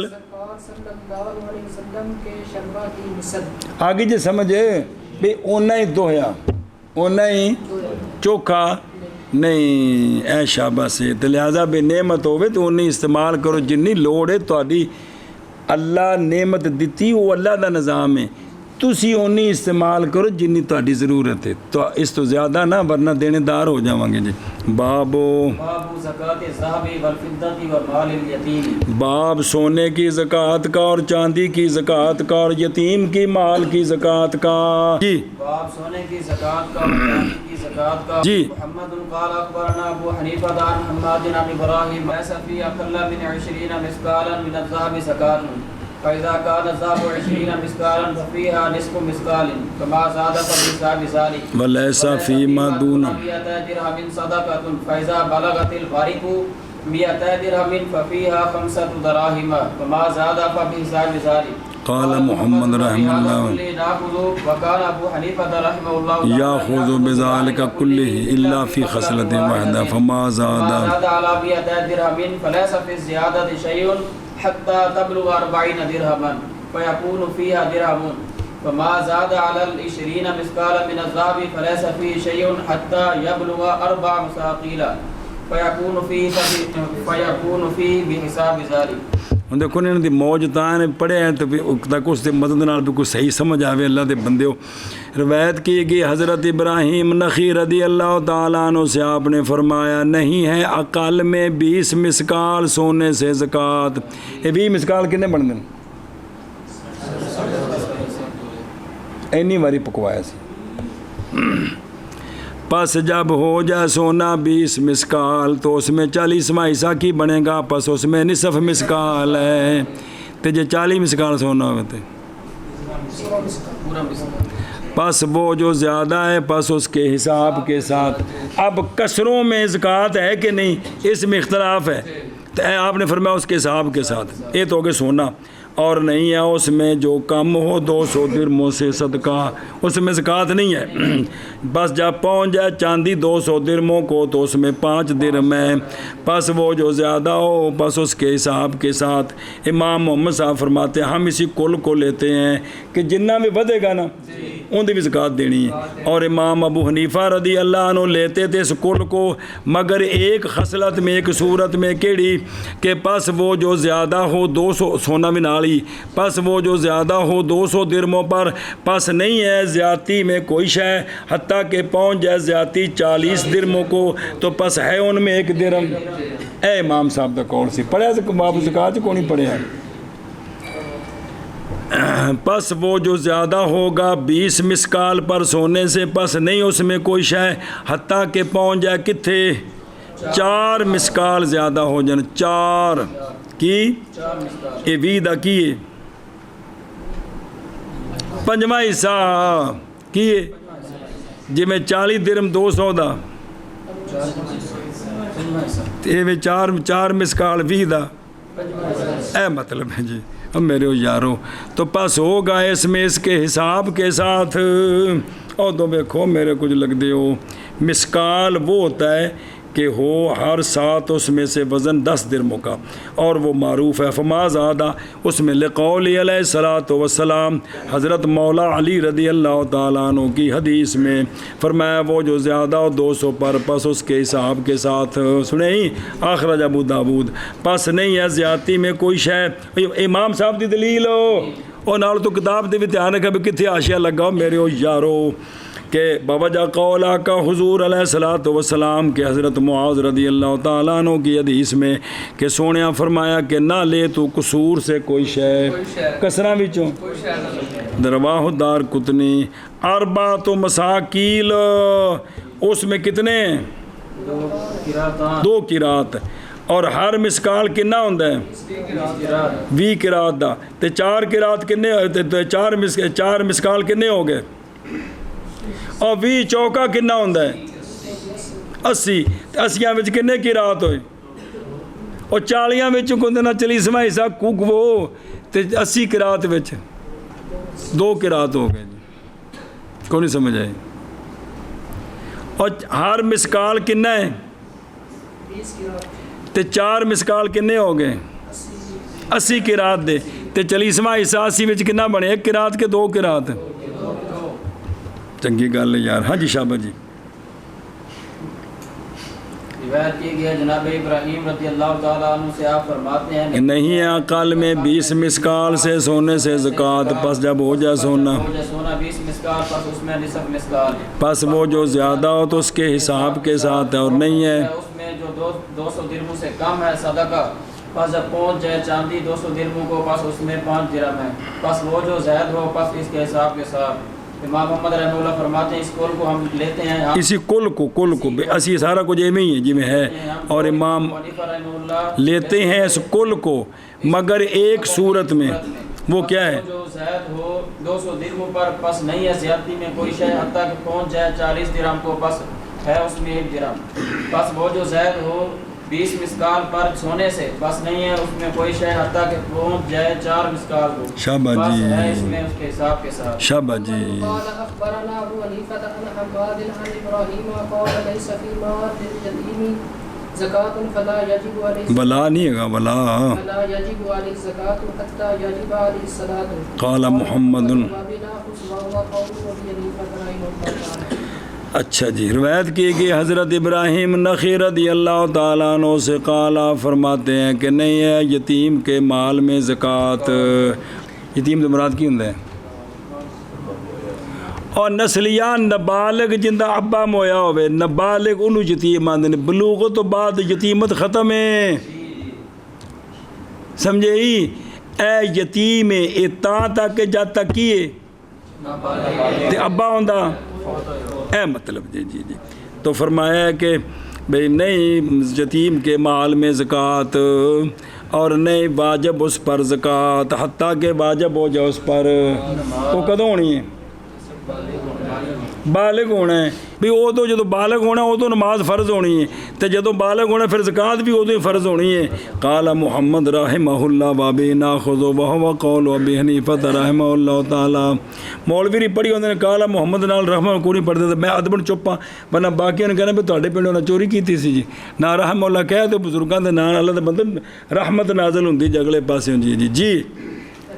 آگے جی سمجھے بھی اونا ہی دوہیا اونا ہی چوکھا نہیں اے شابہ سے تو لہذا بے نعمت ہوئے تو انہیں استعمال کرو جنی لوڑ ہے تو اللہ نعمت دیتی وہ اللہ دا نظام ہے تسی انہیں استعمال کرو جنی تہاڈی ضرورت ہے تو اس تو زیادہ نہ ورنہ دینے دار ہو جاؤں گے جی بابو
زکوٰۃ الذھب والفضۃ ومال الیتیم
باب سونے کی زکوٰۃ کا اور چاندی کی زکوٰۃ کا اور یتیم کی مال کی زکوٰۃ کا جی
باب سونے کی زکوٰۃ کا اور چاندی کی زکوٰۃ کا
جی
محمد قال اخبرنا ابو حنیفہ عن حماد عن ابراہیم ليس في اقل من 20 مثقالا من الذهب زکوٰۃ فإذا كان الذهب 20 مثقالا ففيها نصف مثقال كما زاد فبحساب ذلك
وليس فيما دون
100 درهم صدقة فإذا بلغت الغرق 100 درهم ففيها 5 دراهم وما زاد فبحساب ذلك
قال محمد رحمہ اللہ
وقال ابو حنیفہ رحمہ اللہ
یاخذ بذلك كله الا في خصلة واحدة فما زاد
على 100 درهم فليس في الزيادة شيء حتى تبلغ 40 درهما فيكون فيها درهم وما زاد على 20 مثقالا من الذهب فليس فيه شيء حتى يبلغ 4 مثاقيل فيكون فيه بحساب ذلك
ہوں دیکھو انہوں دی موج تاں نے پڑھیا تو تک اس دے مدد نال بھی کوئی صحیح سمجھ آوے اللہ دے بندیو۔ روایت کی گئی حضرت ابراہیم نخعی رضی اللہ تعالیٰ عنہ سے آپ نے فرمایا نہیں ہے اقل میں 20 مسکال سونے سے زکوٰۃ۔ یہ 20 مسکال کنے بن دیں اینی واری پکوایا سی۔ پس جب ہو جائے سونا 20 مسکال تو اس میں 40واں حصہ کی بنے گا؟ پس اس میں نصف مسکال ہے۔ تو جے 40 مسکال سونا ہوگا تو پس وہ جو زیادہ ہے پس اس کے حساب کے ساتھ۔ اب کسروں میں زکوٰۃ ہے کہ نہیں اس میں اختلاف ہے، تو آپ نے فرمایا اس کے حساب کے ساتھ۔ یہ تو ہو گیا سونا، اور نہیں ہے اس میں جو کم ہو 200 درہموں سے صدقہ، اس میں زکوٰۃ نہیں ہے۔ بس جب پہنچ جائے چاندی 200 درہموں کو تو اس میں 5 درہم ہے، پس وہ جو زیادہ ہو بس اس کے حساب کے ساتھ۔ امام محمد صاحب فرماتے ہیں ہم اسی کل کو لیتے ہیں کہ جتنا بھی ودے گا نا ان دی بھی زکوٰۃ دینی ہے، اور امام ابو حنیفہ رضی اللہ عنہ لیتے تھے اس کل کو، مگر ایک خصلت میں ایک صورت میں کیڑی کہ پس وہ جو زیادہ ہو 200 سونا بھی نالی، پس وہ جو زیادہ ہو 200 درہموں پر، پس نہیں ہے زیادتی میں کوئی شے حتیٰ کہ پہنچ جائے زیادتی 40 درہموں کو تو پس ہے ان میں 1 درہم۔ اے امام صاحب دا قول سی پڑھیا باب زکوٰۃ کو نہیں پڑھیا۔ پس وہ جو زیادہ ہوگا 20 مسکال پر سونے سے، پس نہیں اس میں کوئی شے حتیٰ کہ پہنچ جائے کتھے 4 مسکال زیادہ ہو جائیں، 4 کی اے 20 دا کیے 5واں حصہ کیے جی میں 40 درہم 200 دا تے میں 4 مسکال 20 دا، اے مطلب ہے جی اب میرے یارو تو پس ہوگا اس میں اس کے حساب کے ساتھ۔ اور تو دیکھو میرے کچھ لگ دے ہو مسکال وہ ہوتا ہے کہ ہو ہر ساتھ اس میں سے وزن 10 درہموں کا، اور وہ معروف ہے فما زادہ اس میں لقول علیہ الصلاۃ والسلام، حضرت مولا علی رضی اللہ تعالیٰ عنہ کی حدیث میں فرمایا وہ جو زیادہ ہو 200 پر پس اس کے حساب کے ساتھ۔ سنے ہی اخرج ابو داود، پس نہیں ہے زیادتی میں کوئی شے۔ امام صاحب دی دلیل ہو اور نال تو کتاب دے بھی دھیان رکھا بھی کتنے حاشیہ لگا میرے ہو یارو کہ بابا جا قولا کا حضور علیہ الصلاۃ والسلام کے حضرت معاذ رضی اللہ تعالیٰ عنہ کی حدیث میں کہ سونیا فرمایا کہ نہ لے تو قصور سے کوئی شے کسرہ وچوں، درواہ دار قطنی اربعۃ مساکیل، اس میں کتنے 2 قرات، اور ہر مسکال کنا ہوندا ہے 20 قرات دا، تے 4 قرات کنے 4 مسکال کنے ہو گئے، اور 20 چوکا کنا ہوندا ہے 80، 80 وچ کنے قرات ہوئے، اور 40 وچ کوندے نا 40واں حصہ کوک وہ تے 80 قرات وچ 2 قرات ہو گئے جی، کوئی نہیں سمجھ آئی۔ اور ہر مسکال کنا ہے
20
تے 4 مسکال کنے ہو گئے 80 قرات دے، تے 40واں حصہ 80 وچ کنا بنے 1 قرات کے 2 قرات؟ چنگی گل ہے یار۔ ہاں جی شاباش جی۔
روایت کی گئی جناب ابراہیم رضی اللہ تعالیٰ عنہ سے آپ فرماتے ہیں
نہیں ہے اقل میں 20 مسکال سے سونے سے زکوٰۃ، پس جب ہو جائے سونا
20 مسکال پس اس میں نصف مسکال،
پس وہ جو زیادہ ہو تو اس کے حساب کے ساتھ ہے، اور نہیں ہے
اس میں جو 200 درہموں سے کم ہے صدقہ، پس جب پہنچ جائے چاندی 200 درہموں کو پس اس میں 5 درہم ہے، پس وہ جو زائد ہو پس اس کے حساب کے ساتھ۔ امام محمد رحمہ اللہ فرماتے ہیں اس کل کو ہم لیتے ہیں
اسی کل کو اسی سارا کچھ ایویں ہی ہے جی میں ہے، اور امام لیتے ہیں اس کل کو مگر ایک صورت میں، وہ کیا ہے
جو زائد ہو 200 درہموں پر پس نہیں ہے زیادتی میں کوئی شے حتیٰ کہ پہنچ جائے 40 درہم کو پس ہے اس میں 1 درہم، پس وہ جو زائد ہو 20 مسکال پر سونے سے بس نہیں ہے اس میں کوئی شے حتیٰ کہ پہنچ جائے 4 مسکال کو،
شاباش
بس
جی
ہے اس میں اس کے حساب کے ساتھ۔
شاباش جی۔
قال اخبرنا ابو حنیفہ عن حماد عن ابراہیم قال ليس في مال اليتيم زکاة فلا يجب عليه
ولا نہیں ہے ولا
فلا يجب عليه الزكاة حتى يجب عليه الصلاة
قال محمد۔ اچھا جی، روایت کی کہ حضرت ابراہیم نخعی رضی اللہ تعالیٰ عنہ سے قالا فرماتے ہیں کہ نہیں ہے یتیم کے مال میں زکوٰۃ. یتیم تو مراد کی ہوں ہے اور نسلیاں نابالغ جندہ ابا مویا ہوئے نابالغ انہوں یتیم آندے نے. بلوغ تو بعد یتیمت ختم ہے سمجھے ہی. اے یتیم ہے اے تاں تک جد تک کیے تے ابا ہوندہ اے مطلب جی جی جی. تو فرمایا ہے کہ بھئی نہیں یتیم کے مال میں زکوٰۃ اور نہیں واجب اس پر زکوٰۃ حتیٰ کہ واجب ہو جائے اس پر. وہ کدوں ہونی ہے؟ بالغ ہونا ہے بھی. وہ تو جدو بالغ ہونا وہ تو نماز فرض ہونی ہے تو جدو بالغ ہونا پھر زکوٰۃ بھی ادو ہی فرض ہونی ہے. قال محمد رحمہ اللہ بابی ناخذ وهو قول ابی حنیفہ رحمہ اللہ تعالیٰ. مولوی نہیں پڑھی ہوندے نے قال محمد نال رحمہ کو نہیں پڑھتے. میں ادبن چپا ورنہ باقیوں نے کہنا بھی تواڈے پنڈوں نے چوری کیتی سی جی. نہ رحمہ اللہ کہہ تو بزرگاں دے نام اللہ دے مطلب رحمت نازل ہوندی جگلے پاسے جی جی جی.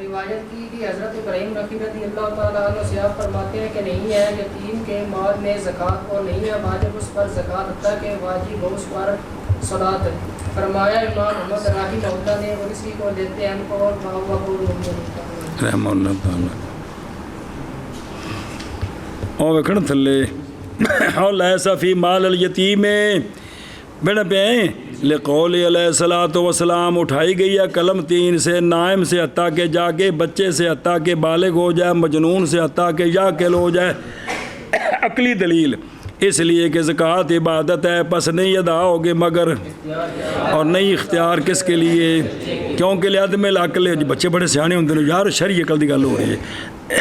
روایت کی کہ حضرت ابراہیم نخعی رضی اللہ تعالیٰ عنہ سے آپ فرماتے ہیں کہ نہیں ہے یتیم کے مال میں زکوٰۃ اور نہیں ہے واجب اس پر زکوٰۃ حتیٰ کہ واجب ہو اس پر صلاۃ. فرمایا امام محمد رحمہ اللہ نے اور اسی کو دیتے ہیں اور
رحمہ اللہ تعالیٰ. اور وکھن تھلے اور لیسا فی مال الیتیم بیڑا پہ ہیں لقول علیہ الصلوۃ والسلام. اٹھائی گئی ہے قلم 3 سے نائم سے حتیٰ کہ جا کے بچے سے حتیٰ کہ بالغ ہو جائے مجنون سے حتیٰ کہ یعقل ہو جائے. عقلی دلیل اس لیے کہ زکوٰۃ عبادت ہے پس نہیں ادا ہوگے مگر اور نہیں اختیار کس کے لیے کیونکہ لعدم العقل ہے. بچے بڑے سیانے ہوندے نے یار شرعی عقل دی گل ہو رہی ہے.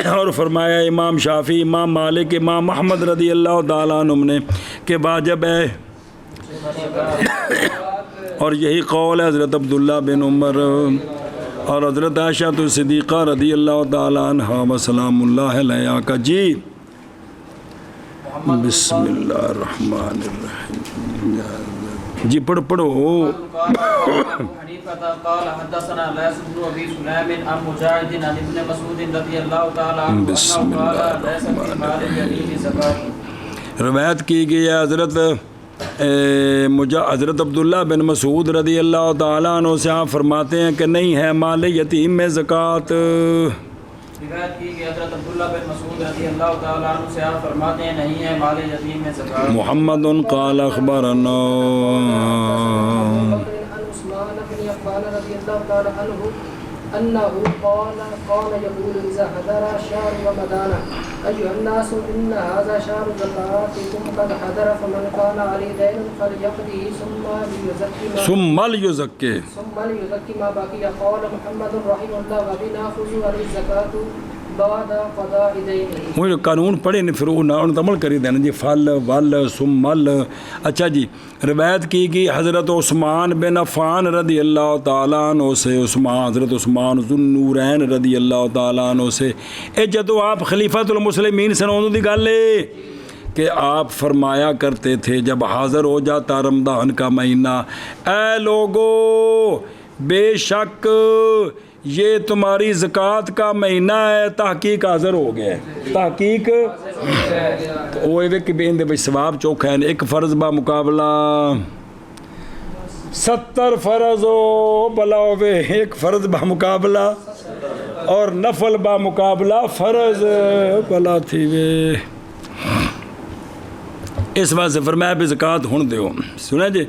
اور فرمایا امام شافعی امام مالک امام محمد رضی اللہ تعالیٰ عنہ نے کہ واجب ہے اور یہی قول ہے حضرت عبداللہ بن عمر اور حضرت عائشہ صدیقہ رضی اللہ تعالیٰ عنہ وسلام اللہ علیہ کا. جی بسم اللہ الرحمن الرحیم. جی پڑھو.
قال حدثنا لیث بن ابی سلیم عن مجاہد عن ابن مسعود رضی اللہ تعالی عنہ
بسم اللہ
قال لیس فی مال الیتیم زکوۃ.
روایت کی گئی ہے حضرت عبداللہ بن مسعود رضی اللہ تعالیٰ عنہ سے آپ فرماتے ہیں کہ نہیں ہے مال یتیم میں زکوٰۃ.
روایت کی کہ حضرت عبداللہ بن مسعود رضی اللہ تعالیٰ عنہ سے آپ فرماتے ہیں نہیں ہے مال یتیم میں زکوٰۃ.
محمد قال اخبرنا
عثمان بن عفان رضی اللہ تعالی عنہ انه قال يقول اذا حضر شهر رمضان ايها الناس ان هذا شهر زكاتكم قد حضر فمن كان عليه دين فليقضه ثم ليزكي ما بقي. قال محمد رحمه الله وبناخذ عليه الزكاة بعد قضاء دينه.
وہ قانون پڑھے نے پھر انہوں نے عمل کری دینا جی فل ول سمل. اچھا جی روایت کی کہ حضرت عثمان بن عفان رضی اللہ تعالیٰ عنہ سے حضرت عثمان ذو النورین رضی اللہ تعالیٰ عنہ سے اے جدو آپ خلیفۃ المسلمین سن انہوں دی گل ہے کہ آپ فرمایا کرتے تھے جب حاضر ہو جاتا رمضان کا مہینہ اے لوگو بے شک یہ تمہاری زکوٰۃ کا مہینہ ہے تحقیق حاضر ہو گیا ہے. تحقیق وہ کہ بین دے بھائی ثواب چوکھا ہے. ایک فرض با مقابلہ 70 فرض ہو بلا ہوئے ایک فرض با مقابلہ اور نفل با مقابلہ فرض بلا تھی وے. اس واسطے فرمایا بھی زکوٰۃ ہن دیو. سنیں جی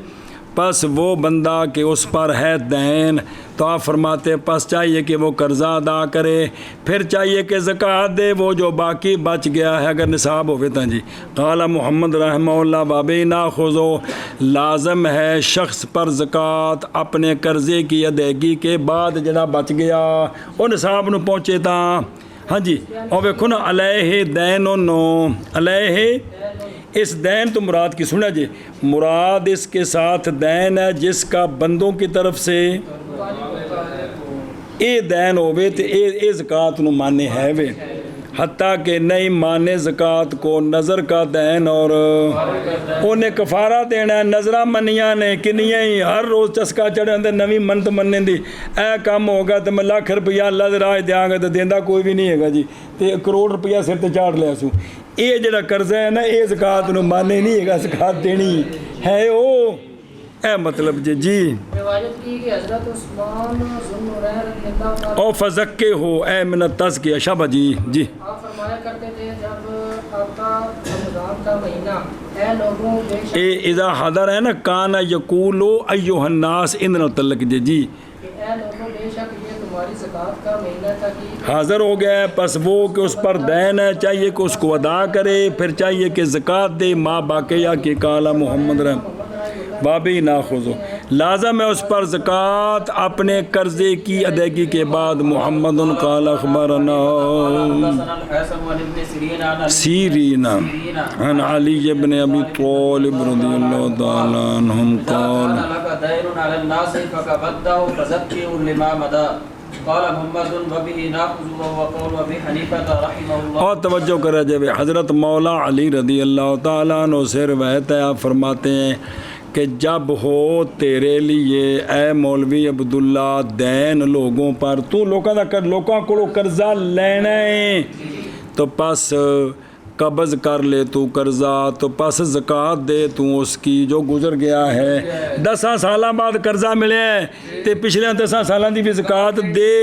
پس وہ بندہ کہ اس پر ہے دین تو آپ فرماتے پس چاہیے کہ وہ قرضہ ادا کرے پھر چاہیے کہ زکوٰۃ دے وہ جو باقی بچ گیا ہے اگر نصاب ہوئے تھا. جی قال محمد رحمہ اللہ بابی ناخذو لازم ہے شخص پر زکوٰۃ اپنے قرضے کی ادائیگی کے بعد جڑا بچ گیا وہ نصاب نو پہنچے تا. ہاں جی اور ویکھو نا علیہ دین علیہ اس دین تو مراد کی سنا جی مراد اس کے ساتھ دین ہے جس کا بندوں کی طرف سے اے دین ہوئے تو اے زکوٰۃ نو مانے ہے وے حتیٰ کہ نہیں مانے زکوٰۃ کو نظر کا دین اور انہیں کفارہ دینا ہے. نظرہ منیاں نے کنیاں ہی ہر روز چسکا چڑھے اندر نوی منت مننے دی اے کام ہوگا تو میں £1,00,000 اللہ دے راہ دیاں گا تو دیندہ کوئی بھی نہیں ہے گا جی تے 1 کروڑ روپیہ سر تے چاڑ لیا سوں. یہ جڑا قرضہ ہے نا یہ زکات نو مانے نہیں ہے زکات دینی ہے او اے مطلب جی
روایت کی کہ حضرت عثمان ذوالنورین رضی اللہ تعالیٰ
او فزکے ہو اے من التزکیہ شابہ جی
آپ فرمایا کرتے تھے جب آپ کا رمضان کا مہینہ اے لوگوں بے شک
اے اذا حضر ہے نا کانا یقولو ایوہ الناس اندن تلک جی
کہ اے لوگوں بے شک یہ تمہاری زکات کا مہینہ تھا کہ
حاضر ہو گیا ہے پس وہ کہ اس پر دین ہے چاہیے کہ اس کو ادا کرے پھر چاہیے کہ زکات دے ما باقیہ کی کالا محمد رحم بابی ناخذو لازم ہے اس پر زکات اپنے قرضے کی ادائیگی کے بعد محمد قال اخبرنا سیرین عن علی بن ابی طالب رضی اللہ تعالی عنہم قال
قال محمد وبه ناخذ وقول ابي حنیفہ رحمہ اللہ.
اور توجہ کرا جب حضرت مولا علی رضی اللہ تعالیٰ عنہ سے روایت ہے آپ فرماتے ہیں کہ جب ہو تیرے لیے اے مولوی عبداللہ دین لوگوں پر تو لوگوں کو قرضہ لینا ہے تو پس قبض کر لے تو قرضہ تو پس زکات دے تو اس کی جو گزر گیا ہے 10 سالاں بعد قرضہ ملے ہے تے پچھلے 10 سالاں دی بھی زکات دے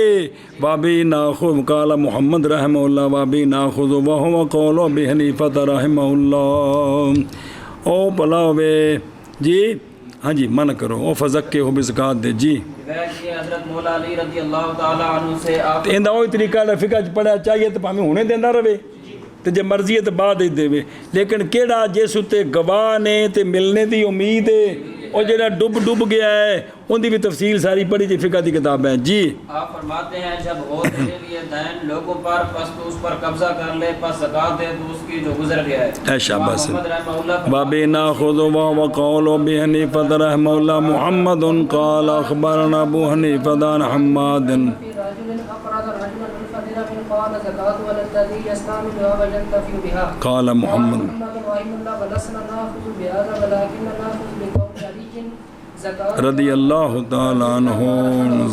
وابی ناخذ قال محمد رحمہ اللہ وابی ناخذ وہو قول ابی حنیفہ رحمہ اللہ او بلا ہوئے جی ہاں جی من کرو او فزکے ہو بھی زکات دے جی
حضرت مولا علی رضی اللہ تعالی عنہ سے آپ
اندہ وہی طریقہ فقہ پڑھا چاہیے تو ہمیں ہونے دیندہ رہے تے جے مرضی ہے تو بعد ہی دے لیکن کیڑا جس تے گواہ نے تے ملنے دی امید ہے اور جڑا ڈب گیا ہے ان دی بھی تفصیل ساری پڑھی جی فقہ دی کتاب ہے جی
آپ فرماتے ہیں جب ہو تیرے لیے دین لوگوں پر پس تو اس پر قبضہ کر لے پس زکات دے تو اس کی جو گزر گیا ہے.
اے شاباش
محمد رحمہ اللہ
بابی ناخذ وقول ابی حنیفہ رحمہ اللہ محمد قال اخبرنا ابو حنیفہ عن حماد
في رجل أقرض رجلا الفقير قال زكاة والذي يستعملها وينتفع بها
قال محمد
رحمه الله ولسنا نأخذ بهذا ولكن نأخذ بقول علي زكاة
رضی اللہ تعالی عنہ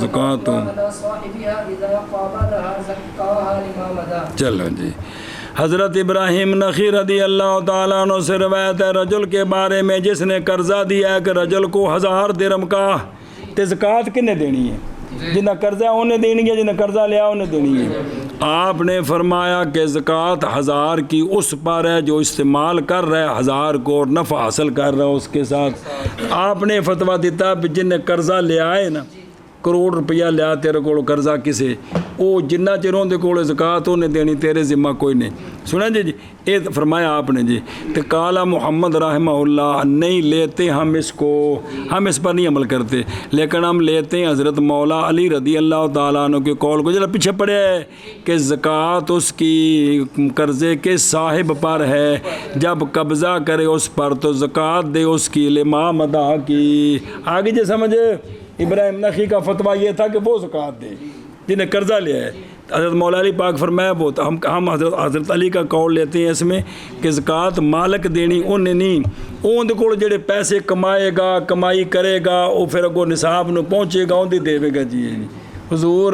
زکات
على صاحبها إذا قابلها زكاها لما مدى.
چلو جی حضرت ابراہیم نخی رضی اللہ تعالیٰ عنہ سے روایت ہے رجل کے بارے میں جس نے قرضہ دیا ہے کہ رجل کو 1000 درہم کا تے زکات کنے دینی ہے جنہ قرضہ انہیں دینی ہے جنہ قرضہ لیا انہیں دینی ہے آپ نے فرمایا کہ زکات 1000 کی اس پر ہے جو استعمال کر رہا ہے 1000 کو اور نفع حاصل کر رہا ہے اس کے ساتھ آپ نے فتویٰ دیتا جن نے قرضہ لیا ہے نا کروڑ روپیہ لیا تیرے کو قرضہ کسے او جنہ چروں دے کول زکات انہیں دینی تیرے ذمہ کوئی نہیں سنا جی یہ فرمایا آپ نے جی تو کالا محمد رحمہ اللہ نہیں لیتے ہم اس کو ہم اس پر نہیں عمل کرتے لیکن ہم لیتے ہیں حضرت مولا علی رضی اللہ تعالیٰ عنہ کے قول کو جب پیچھے پڑے ہے کہ زکات اس کی قرضے کے صاحب پر ہے جب قبضہ کرے اس پر تو زکات دے اس کی لما مدہ کی آگے جی سمجھے ابراہیم نخی کا فتویٰ یہ تھا کہ وہ زکات دے جنہیں قرضہ لیا ہے حضرت مولا علی پاک فرمایا وہ ہم حضرت علی کا قول لیتے ہیں اس میں کہ زکات مالک دینی انہیں نہیں اون دے کول جڑے پیسے کمائے گا کمائی کرے گا وہ پھر اگو نصاب نو پہنچے گا اون دے گا جی حضور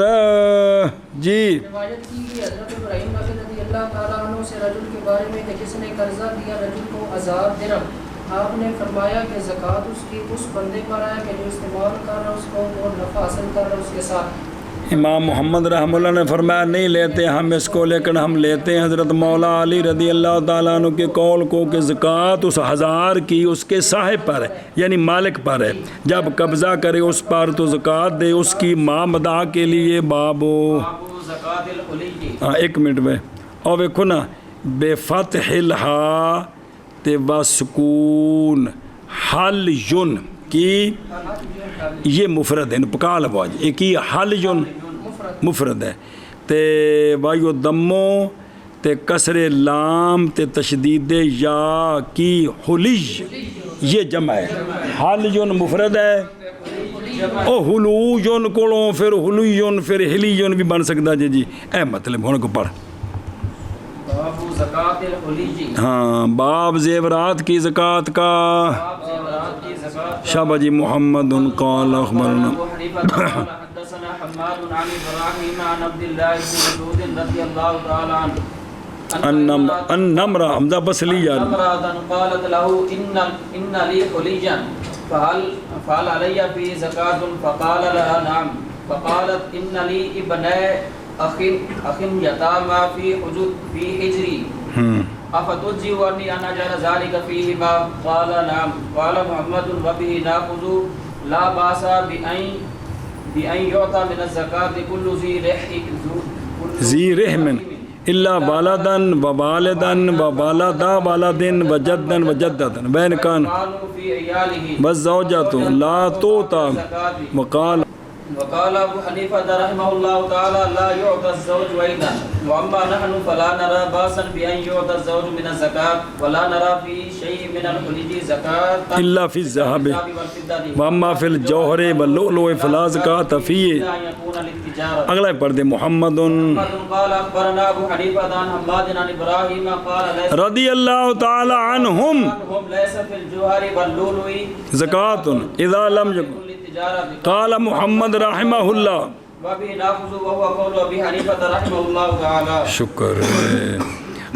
جی
روایت کی گئی حضرت ابراہیم نخعی رضی اللہ تعالیٰ عنہ سے رجل کے بارے میں کہ جس نے قرضہ دیا رجل کو 1000 درہم آپ نے فرمایا کہ زکات اس کی اس بندے پر ہے کہ جو استعمال کر رہا اس کو اور نفع حاصل کر رہا اس کے ساتھ
امام محمد رحمہ اللہ نے فرمایا نہیں لیتے ہم اس کو لیکن ہم لیتے ہیں حضرت مولا علی رضی اللہ تعالیٰ عنہ کے قول کو کہ زکات اس 1000 کی اس کے صاحب پر ہے یعنی مالک پر ہے جب قبضہ کرے اس پر تو زکات دے اس کی مامدہ کے لیے بابو
زکات الحلی.
ہاں 1 منٹ میں اور دیکھو نا بے فتح الہا تے وسکون حل یون کی یہ مفرد ہے پکال آواز ایک ہی حل یون مفرد ہے تے وایو دمو تے کسر لام تے تشدید یا کی حلی یہ جمع ہے حل یون مفرد ہے او حلو یون کولوں پھر حلو یون پھر ہلی یون بھی بن سکتا جی اے مطلب ہونے کو پڑھ
باب زکات الحلی.
ہاں باب زیورات کی زکات کا
باب زیورات کی زکات.
شابہ جی محمد قال اخبرنا
ابو حنیفہ قال حدثنا حماد عن ابراہیم عن عبد الله بن مسعود رضی اللہ تعالی عنہ
النمرہ حمزہ بصلی جان
امرأة قالت له إن لي حليا فهل علي فيه زكاة فقال لها نعم فقالت إن لي ابن أخ يتامى في حجري أفتجزئني أن أجعل ذلك فيهما قال نعم قال محمد وبه نأخذ لا بأس بأن يعطى من الزكاة كل
ذی رحم الا والدن و والدن و والدا والدن و جدن و جدتن بین کان والزوجۃ لا توطا
وقال ابو حنیفہ رحمہ اللہ تعالی لا يعطى الزوج وإذا واما نحن فلا نرى باسا بأن يعطى الزوج من الزكاة ولا نرى في شيء من الحلي زكاة
الا فی الذهب واما فی الجوہر واللؤلؤ فلا زکاۃ فیہ. اگلا پڑھ دے محمد
قال اخبرنا ابو حنیفہ عن حماد عن ابراہیم قال
رضی اللہ تعالی عنہم
ليس في الجوهر واللؤلؤ
زکاۃ اذا لم یکن قال محمد رحمہ اللہ.
وبه ناخذ وهو قول ابي حنیفہ رحمہ اللہ تعالی.
شکر ہے.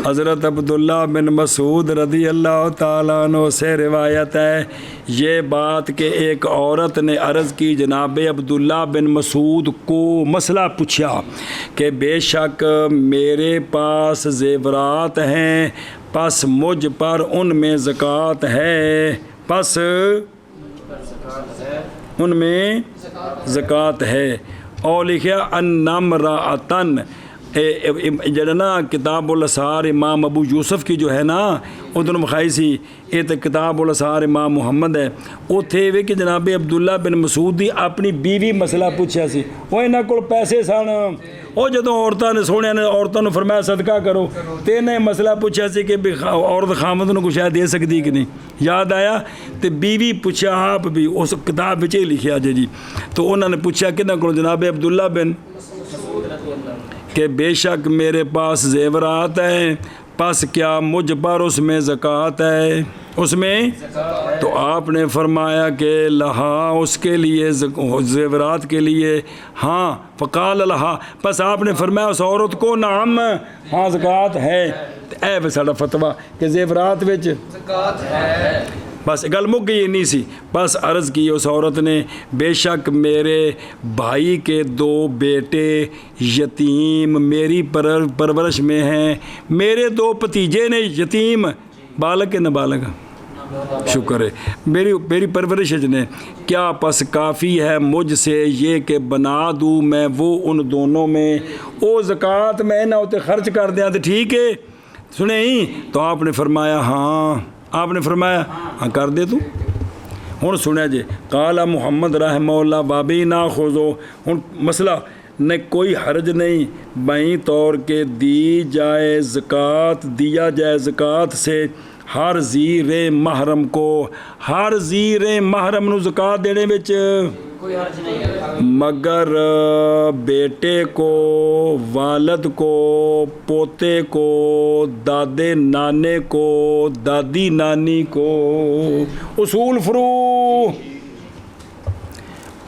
حضرت عبداللہ بن مسعود رضی اللہ تعالیٰ عنہ سے روایت ہے یہ بات کہ ایک عورت نے عرض کی جناب عبداللہ بن مسعود کو مسئلہ پوچھا کہ بے شک میرے پاس زیورات ہیں پس مجھ پر ان میں زکوٰۃ ہے پس ان میں زکوٰۃ ہے. اور لکھا النمرأۃن جڑا نا کتاب الاسحار امام ابو یوسف کی جو ہے نا ادھر مکھائی سی یہ تو کتاب الاسحار امام محمد ہے اتھے وے کہ جناب عبداللہ بن مسعود دی اپنی بیوی مسئلہ پوچھا سی وہ انہاں کول پیسے سن وہ جدوں عورتاں نے سونے نے عورتوں نے فرمایا صدقہ کرو تے انہیں مسئلہ پوچھا سی کہ عورت خامد نو کچھ دے سکتی کہ نہیں یاد آیا تے بیوی پوچھا آپ بھی اس کتاب وچ لکھیا جی تو انہوں نے پوچھا کہنا کول جناب عبداللہ بن کہ بے شک میرے پاس زیورات ہیں پس کیا مجھ پر اس میں زکوٰۃ ہے اس میں تو آپ نے فرمایا کہ لہا اس کے لیے زیورات کے لیے ہاں فقال لہا پس آپ نے فرمایا اس عورت کو نعم ہاں زکوٰۃ ہے. اے وہ ساڈا فتویٰ کہ زیورات وچ
زکوٰۃ ہے
بس گل مک گئی نہیں سی. بس عرض کی اس عورت نے بے شک میرے بھائی کے 2 بیٹے یتیم میری پرورش میں ہیں میرے 2 بھتیجے نے یتیم بالغ کے نابالغ شکر ہے میری پرورش نے کیا پس کافی ہے مجھ سے یہ کہ بنا دوں میں وہ ان دونوں میں او زکوٰۃ میں نہ ہوتے خرچ کر دیا تو ٹھیک ہے سنیں ہی تو آپ نے فرمایا ہاں آپ نے فرمایا ہاں کر دے تو. ہن سنیا جی قال محمد رحمہ اللہ بابی ناخذو ہن مسئلہ نے کوئی حرج نہیں بائیں طور کے دی جائے زکوٰۃ دیا جائے زکوٰۃ سے ہر زیر محرم کو ہر زیر محرم نو زکوٰۃ دینے وچ
کوئی حرج نہیں ہے
مگر بیٹے کو والد کو پوتے کو دادے نانے کو دادی نانی کو اصول فرو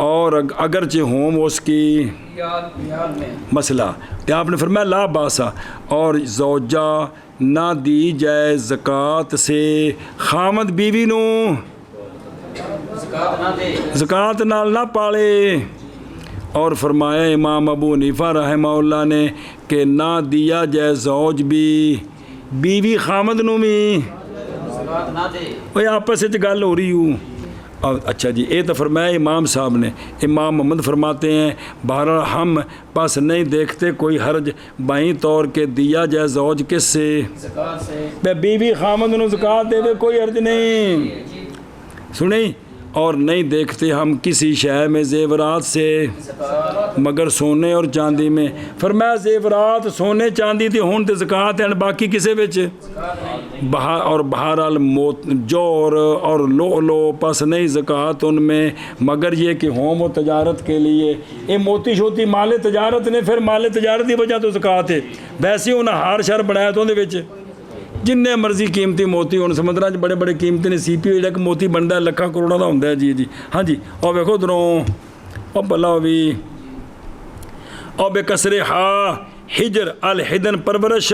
اور اگرچہ ہوں اس کی مسئلہ تو آپ نے فرمایا لا باسا اور زوجہ نہ دی جائے زکوٰۃ سے خامد بیوی نو زکوٰۃ نال نہ پالے. اور فرمایا امام ابو حنیفہ رحمہ اللہ نے کہ نہ دیا جائے زوج بھی بیوی خامد نو بھی وہ آپس سے گل ہو رہی ہوں. اور اچھا جی یہ تو فرمایا امام صاحب نے. امام محمد فرماتے ہیں بہرحال ہم پس نہیں دیکھتے کوئی حرج بائیں طور کے دیا جائے زوج کس سے بیوی خامد نو زکوٰۃ دے کوئی حرج نہیں سنیں. اور نہیں دیکھتے ہم کسی شے میں زیورات سے مگر سونے اور چاندی میں. فرمایا زیورات سونے چاندی تھی ہون تے زکوٰۃ ہیں باقی کسے وچ اور بہرحال جوہر اور لؤلؤ پس نہیں زکوٰۃ ان میں مگر یہ کہ ہوں وہ تجارت کے لیے. یہ موتی شوتی مال تجارت نے پھر مال تجارت کی وجہ تو زکوٰۃ ہے. ویسے انہیں ہار شر بنایا تو اندر وچ جن مرضی قیمتی موتی ہوں سمندر بڑے بڑے قیمتی نے سی پی او ایک موتی بنتا ہے لکھاں کروڑوں کا ہوتا ہے جی جی ہاں جی. اور ویکو ادھروں اور بلا بھی اور بے کسرے ہا ہجر الحدن پرورش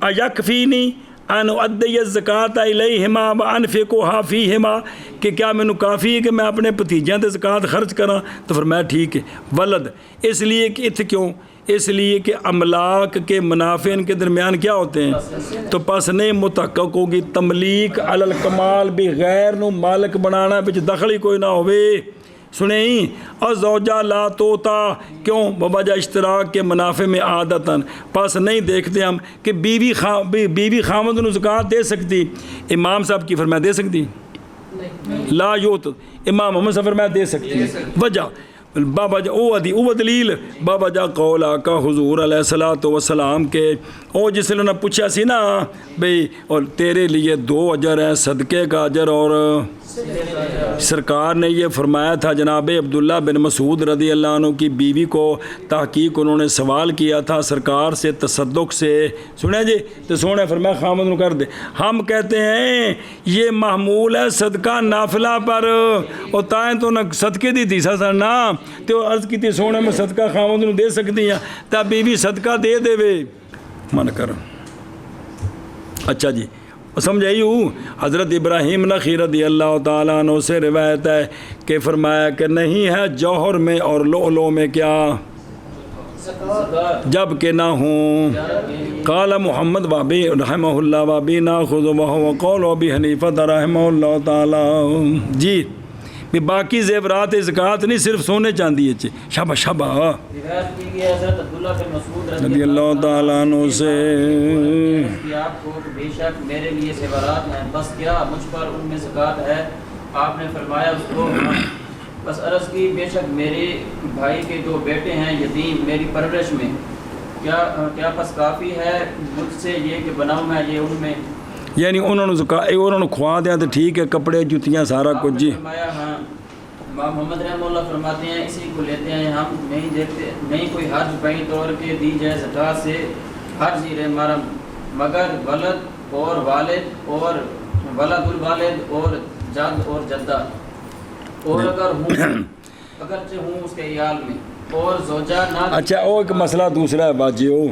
ایکفینی ان ادی الزکات الیہما وانفقھا فیہما کہ کیا مینوں کافی ہے کہ میں اپنے بھتیجیاں تے زکات خرچ کراں؟ تو فرمایا ٹھیک ہے۔ ولد اس لیے کہ اتنے کیوں؟ اس لیے کہ املاک کے منافع ان کے درمیان کیا ہوتے ہیں؟ تو پس نہیں متحقق ہوگی تملیک علی الکمال بھی غیر نو مالک بنانا بچ دخل ہی کوئی نہ ہوئے۔ سنیں اور زوجہ لا توتا کیوں؟ بوجہ اشتراک کے منافع میں عادتاً پس نہیں دیکھتے ہم کہ بیوی خامد نو زکات دے سکتی؟ امام صاحب کی فرمایا دے سکتی؟ لا یوت امام محمد صاحب فرمایا دے سکتی ہے۔ وجہ بابا جا او دلیل بابا جا قول آقا حضور علیہ الصلوۃ والسلام کے او جس نے پوچھا سی نا بھئی اور تیرے لیے 2 اجر ہیں، صدقے کا اجر اور سرکار نے یہ فرمایا تھا جناب عبداللہ بن مسعود رضی اللہ عنہ کی بیوی کو تحقیق انہوں نے سوال کیا تھا سرکار سے تصدق سے، سنیں جی تو سونے فرمایا خامد نو کر دے۔ ہم کہتے ہیں یہ محمول ہے صدقہ نافلہ پر، اور تائیں تو نہ صدقے دی تھی سر نا تو عرض کی تھی سونے میں صدقہ خامد نو دے سکتی ہیں تا بیوی صدقہ دے دے وے من کر۔ اچھا جی سمجھائی ہوں۔ حضرت ابراہیم نخعی رضی اللہ تعالیٰ عنہ سے روایت ہے کہ فرمایا کہ نہیں ہے جوہر میں اور لؤلؤ میں کیا جب کہ نہ ہوں۔ قال محمد وابی رحمہ اللہ وابی ناخذ وهو قول ابی حنیفہ رحمہ اللہ تعالیٰ۔ جی باقی زیورات زکوٰۃ نہیں صرف سونے چاندی ہے شابہ شابہ رضی اللہ تعالیٰ عنہ سے
آپ کو بے شک میرے لیے زیورات ہیں، بس کیا مجھ پر ان میں زکوٰۃ ہے؟ آپ نے فرمایا اس کو بس عرض کی بے شک میرے بھائی کے 2 بیٹے ہیں یتیم میری پرورش میں، کیا بس کافی ہے مجھ سے یہ کہ بناؤں میں یہ ان میں؟
یعنی انہوں نے کھوا دیا تو ٹھیک ہے، کپڑے جوتیاں سارا کچھ جی۔
فرمایا ہاں۔ امام محمد رحمہ اللہ فرماتے ہیں اسی کو لیتے ہیں ہم، نہیں دیکھتے نہیں کوئی حرج بین طور کے دی جائے زکوٰۃ سے ہر زیر محرم مگر ولد اور والد اور ولد الوالد اور جد اور جدہ اور اگر ہوں اگرچہ ہوں اس کے عیال میں اور زوجہ نہ۔
اچھا وہ ایک مسئلہ دوسرا ہے باجی وہ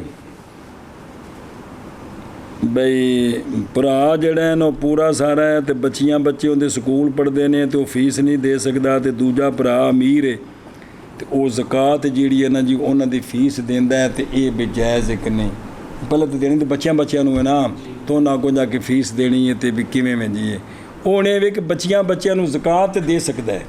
بھئی ਭਰਾ ਜਿਹੜਾ ਹੈ ਨਾ ਪੂਰਾ ਸਾਰਾ ਹੈ ਤੇ ਬੱਚੀਆਂ ਬੱਚੇ ਉਹਦੇ ਸਕੂਲ ਪੜ੍ਹਦੇ ਨੇ ਤੇ ਉਹ ਫੀਸ ਨਹੀਂ ਦੇ ਸਕਦਾ ਤੇ ਦੂਜਾ ਭਰਾ ਅਮੀਰ ਹੈ ਤੇ ਉਹ ਜ਼ਕਾਤ ਜਿਹੜੀ ਹੈ ਨਾ ਜੀ ਉਹਨਾਂ ਦੀ ਫੀਸ ਦਿੰਦਾ ਹੈ ਤੇ ਇਹ ਬਜਾਇਜ਼ ਹੈ ਕਿ ਨਹੀਂ? ਪਹਿਲਾਂ ਤਾਂ ਦੇਣੀ ਤੇ ਬੱਚਿਆਂ ਨੂੰ ਹੈ ਨਾ ਤੋਂ ਨਾ ਕੋ ਜਾ ਕੇ ਫੀਸ ਦੇਣੀ ਹੈ ਤੇ ਵੀ ਕਿਵੇਂ ਮੈਂ ਜੀ ਉਹਨੇ ਵੀ ਕਿ ਬੱਚਿਆਂ ਨੂੰ ਜ਼ਕਾਤ ਦੇ ਸਕਦਾ ਹੈ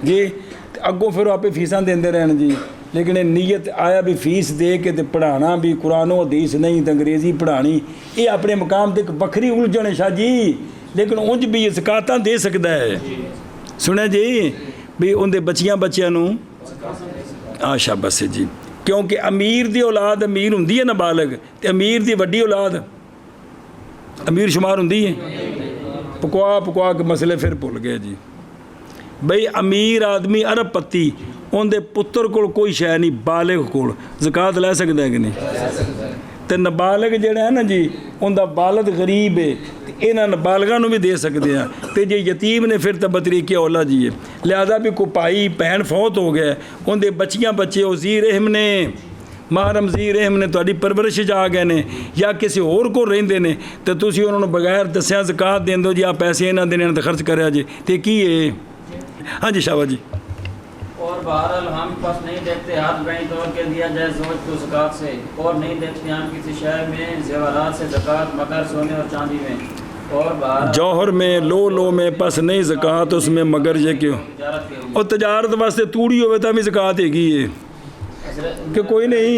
ਜੀ ਤੇ ਅੱਗੋਂ ਫਿਰ ਆਪੇ ਫੀਸਾਂ ਦਿੰਦੇ ਰਹਿਣ ਜੀ। لیکن نیت آیا بھی فیس دے کے تے پڑھانا بھی قرآن و حدیث نہیں تے انگریزی پڑھانی یہ اپنے مقام تے ایک بکری الجھن ہے شاہ جی، لیکن انج بھی یہ زکاتاں دے سکتا ہے۔ سنیں جی بھی ان دے بچیاں نو آشا بس جی کیونکہ امیر دی اولاد امیر ہوندی ہے نابالغ تے امیر دی وڈی اولاد امیر شمار ہوندی ہے۔ پکوا کے مسئلے پھر بھول گئے جی۔ بھئی امیر آدمی ارب پتی ان دے پتر کول کوئی شے نہیں بالغ کول زکات لے سکتا ہے کہ نہیں؟ تے نابالغ جڑا ہے نا جی ان دا والد غریب ہے تے انہاں نابالغاں نو بھی دے سکتے ہیں تے جے یتیم نے پھر تے بطریقے اولا جی ہے لہذا بھی کوئی بھائی بہن فوت ہو گیا ان دے بچے او ذی رحم نے محرم ذی رحم نے تہاڈی پرورش آ گئے نے یا کسی اور کو رہندے نے تے تسی انہاں نو بغیر دسیا زکات دیندو جی آ پیسے انہاں دینے تے خرچ کریا جی تے کی ہے؟ ہاں جی شاہ جی۔
اور بہرحال ہم پس نہیں دیکھتے حد بین طور کے دیا جائے زوج کو زکات سے اور نہیں دیکھتے ہم کسی شہر میں زیورات سے زکات مگر سونے اور چاندی میں اور
جوہر میں لو میں پس نہیں زکات اس میں مگر یہ کیوں اور تجارت واسطے توڑی ہوئے تا بھی زکات ہے گی ہے کہ کوئی نہیں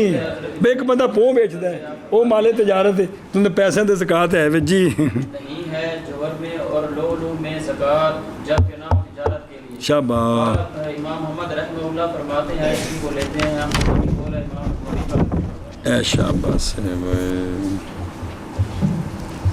بے ایک بندہ پو بیچتا ہے وہ مالے تجارت ہے تم نے پیسے دے زکات ہے جی
نہیں ہے جوہر میں اور لو میں زکات جب کہ نام تجارت کے لیے
شاباش۔
امام محمد رحمہ اللہ فرماتے ہیں اسی کو لیتے ہیں ہم بول امام
شاباش۔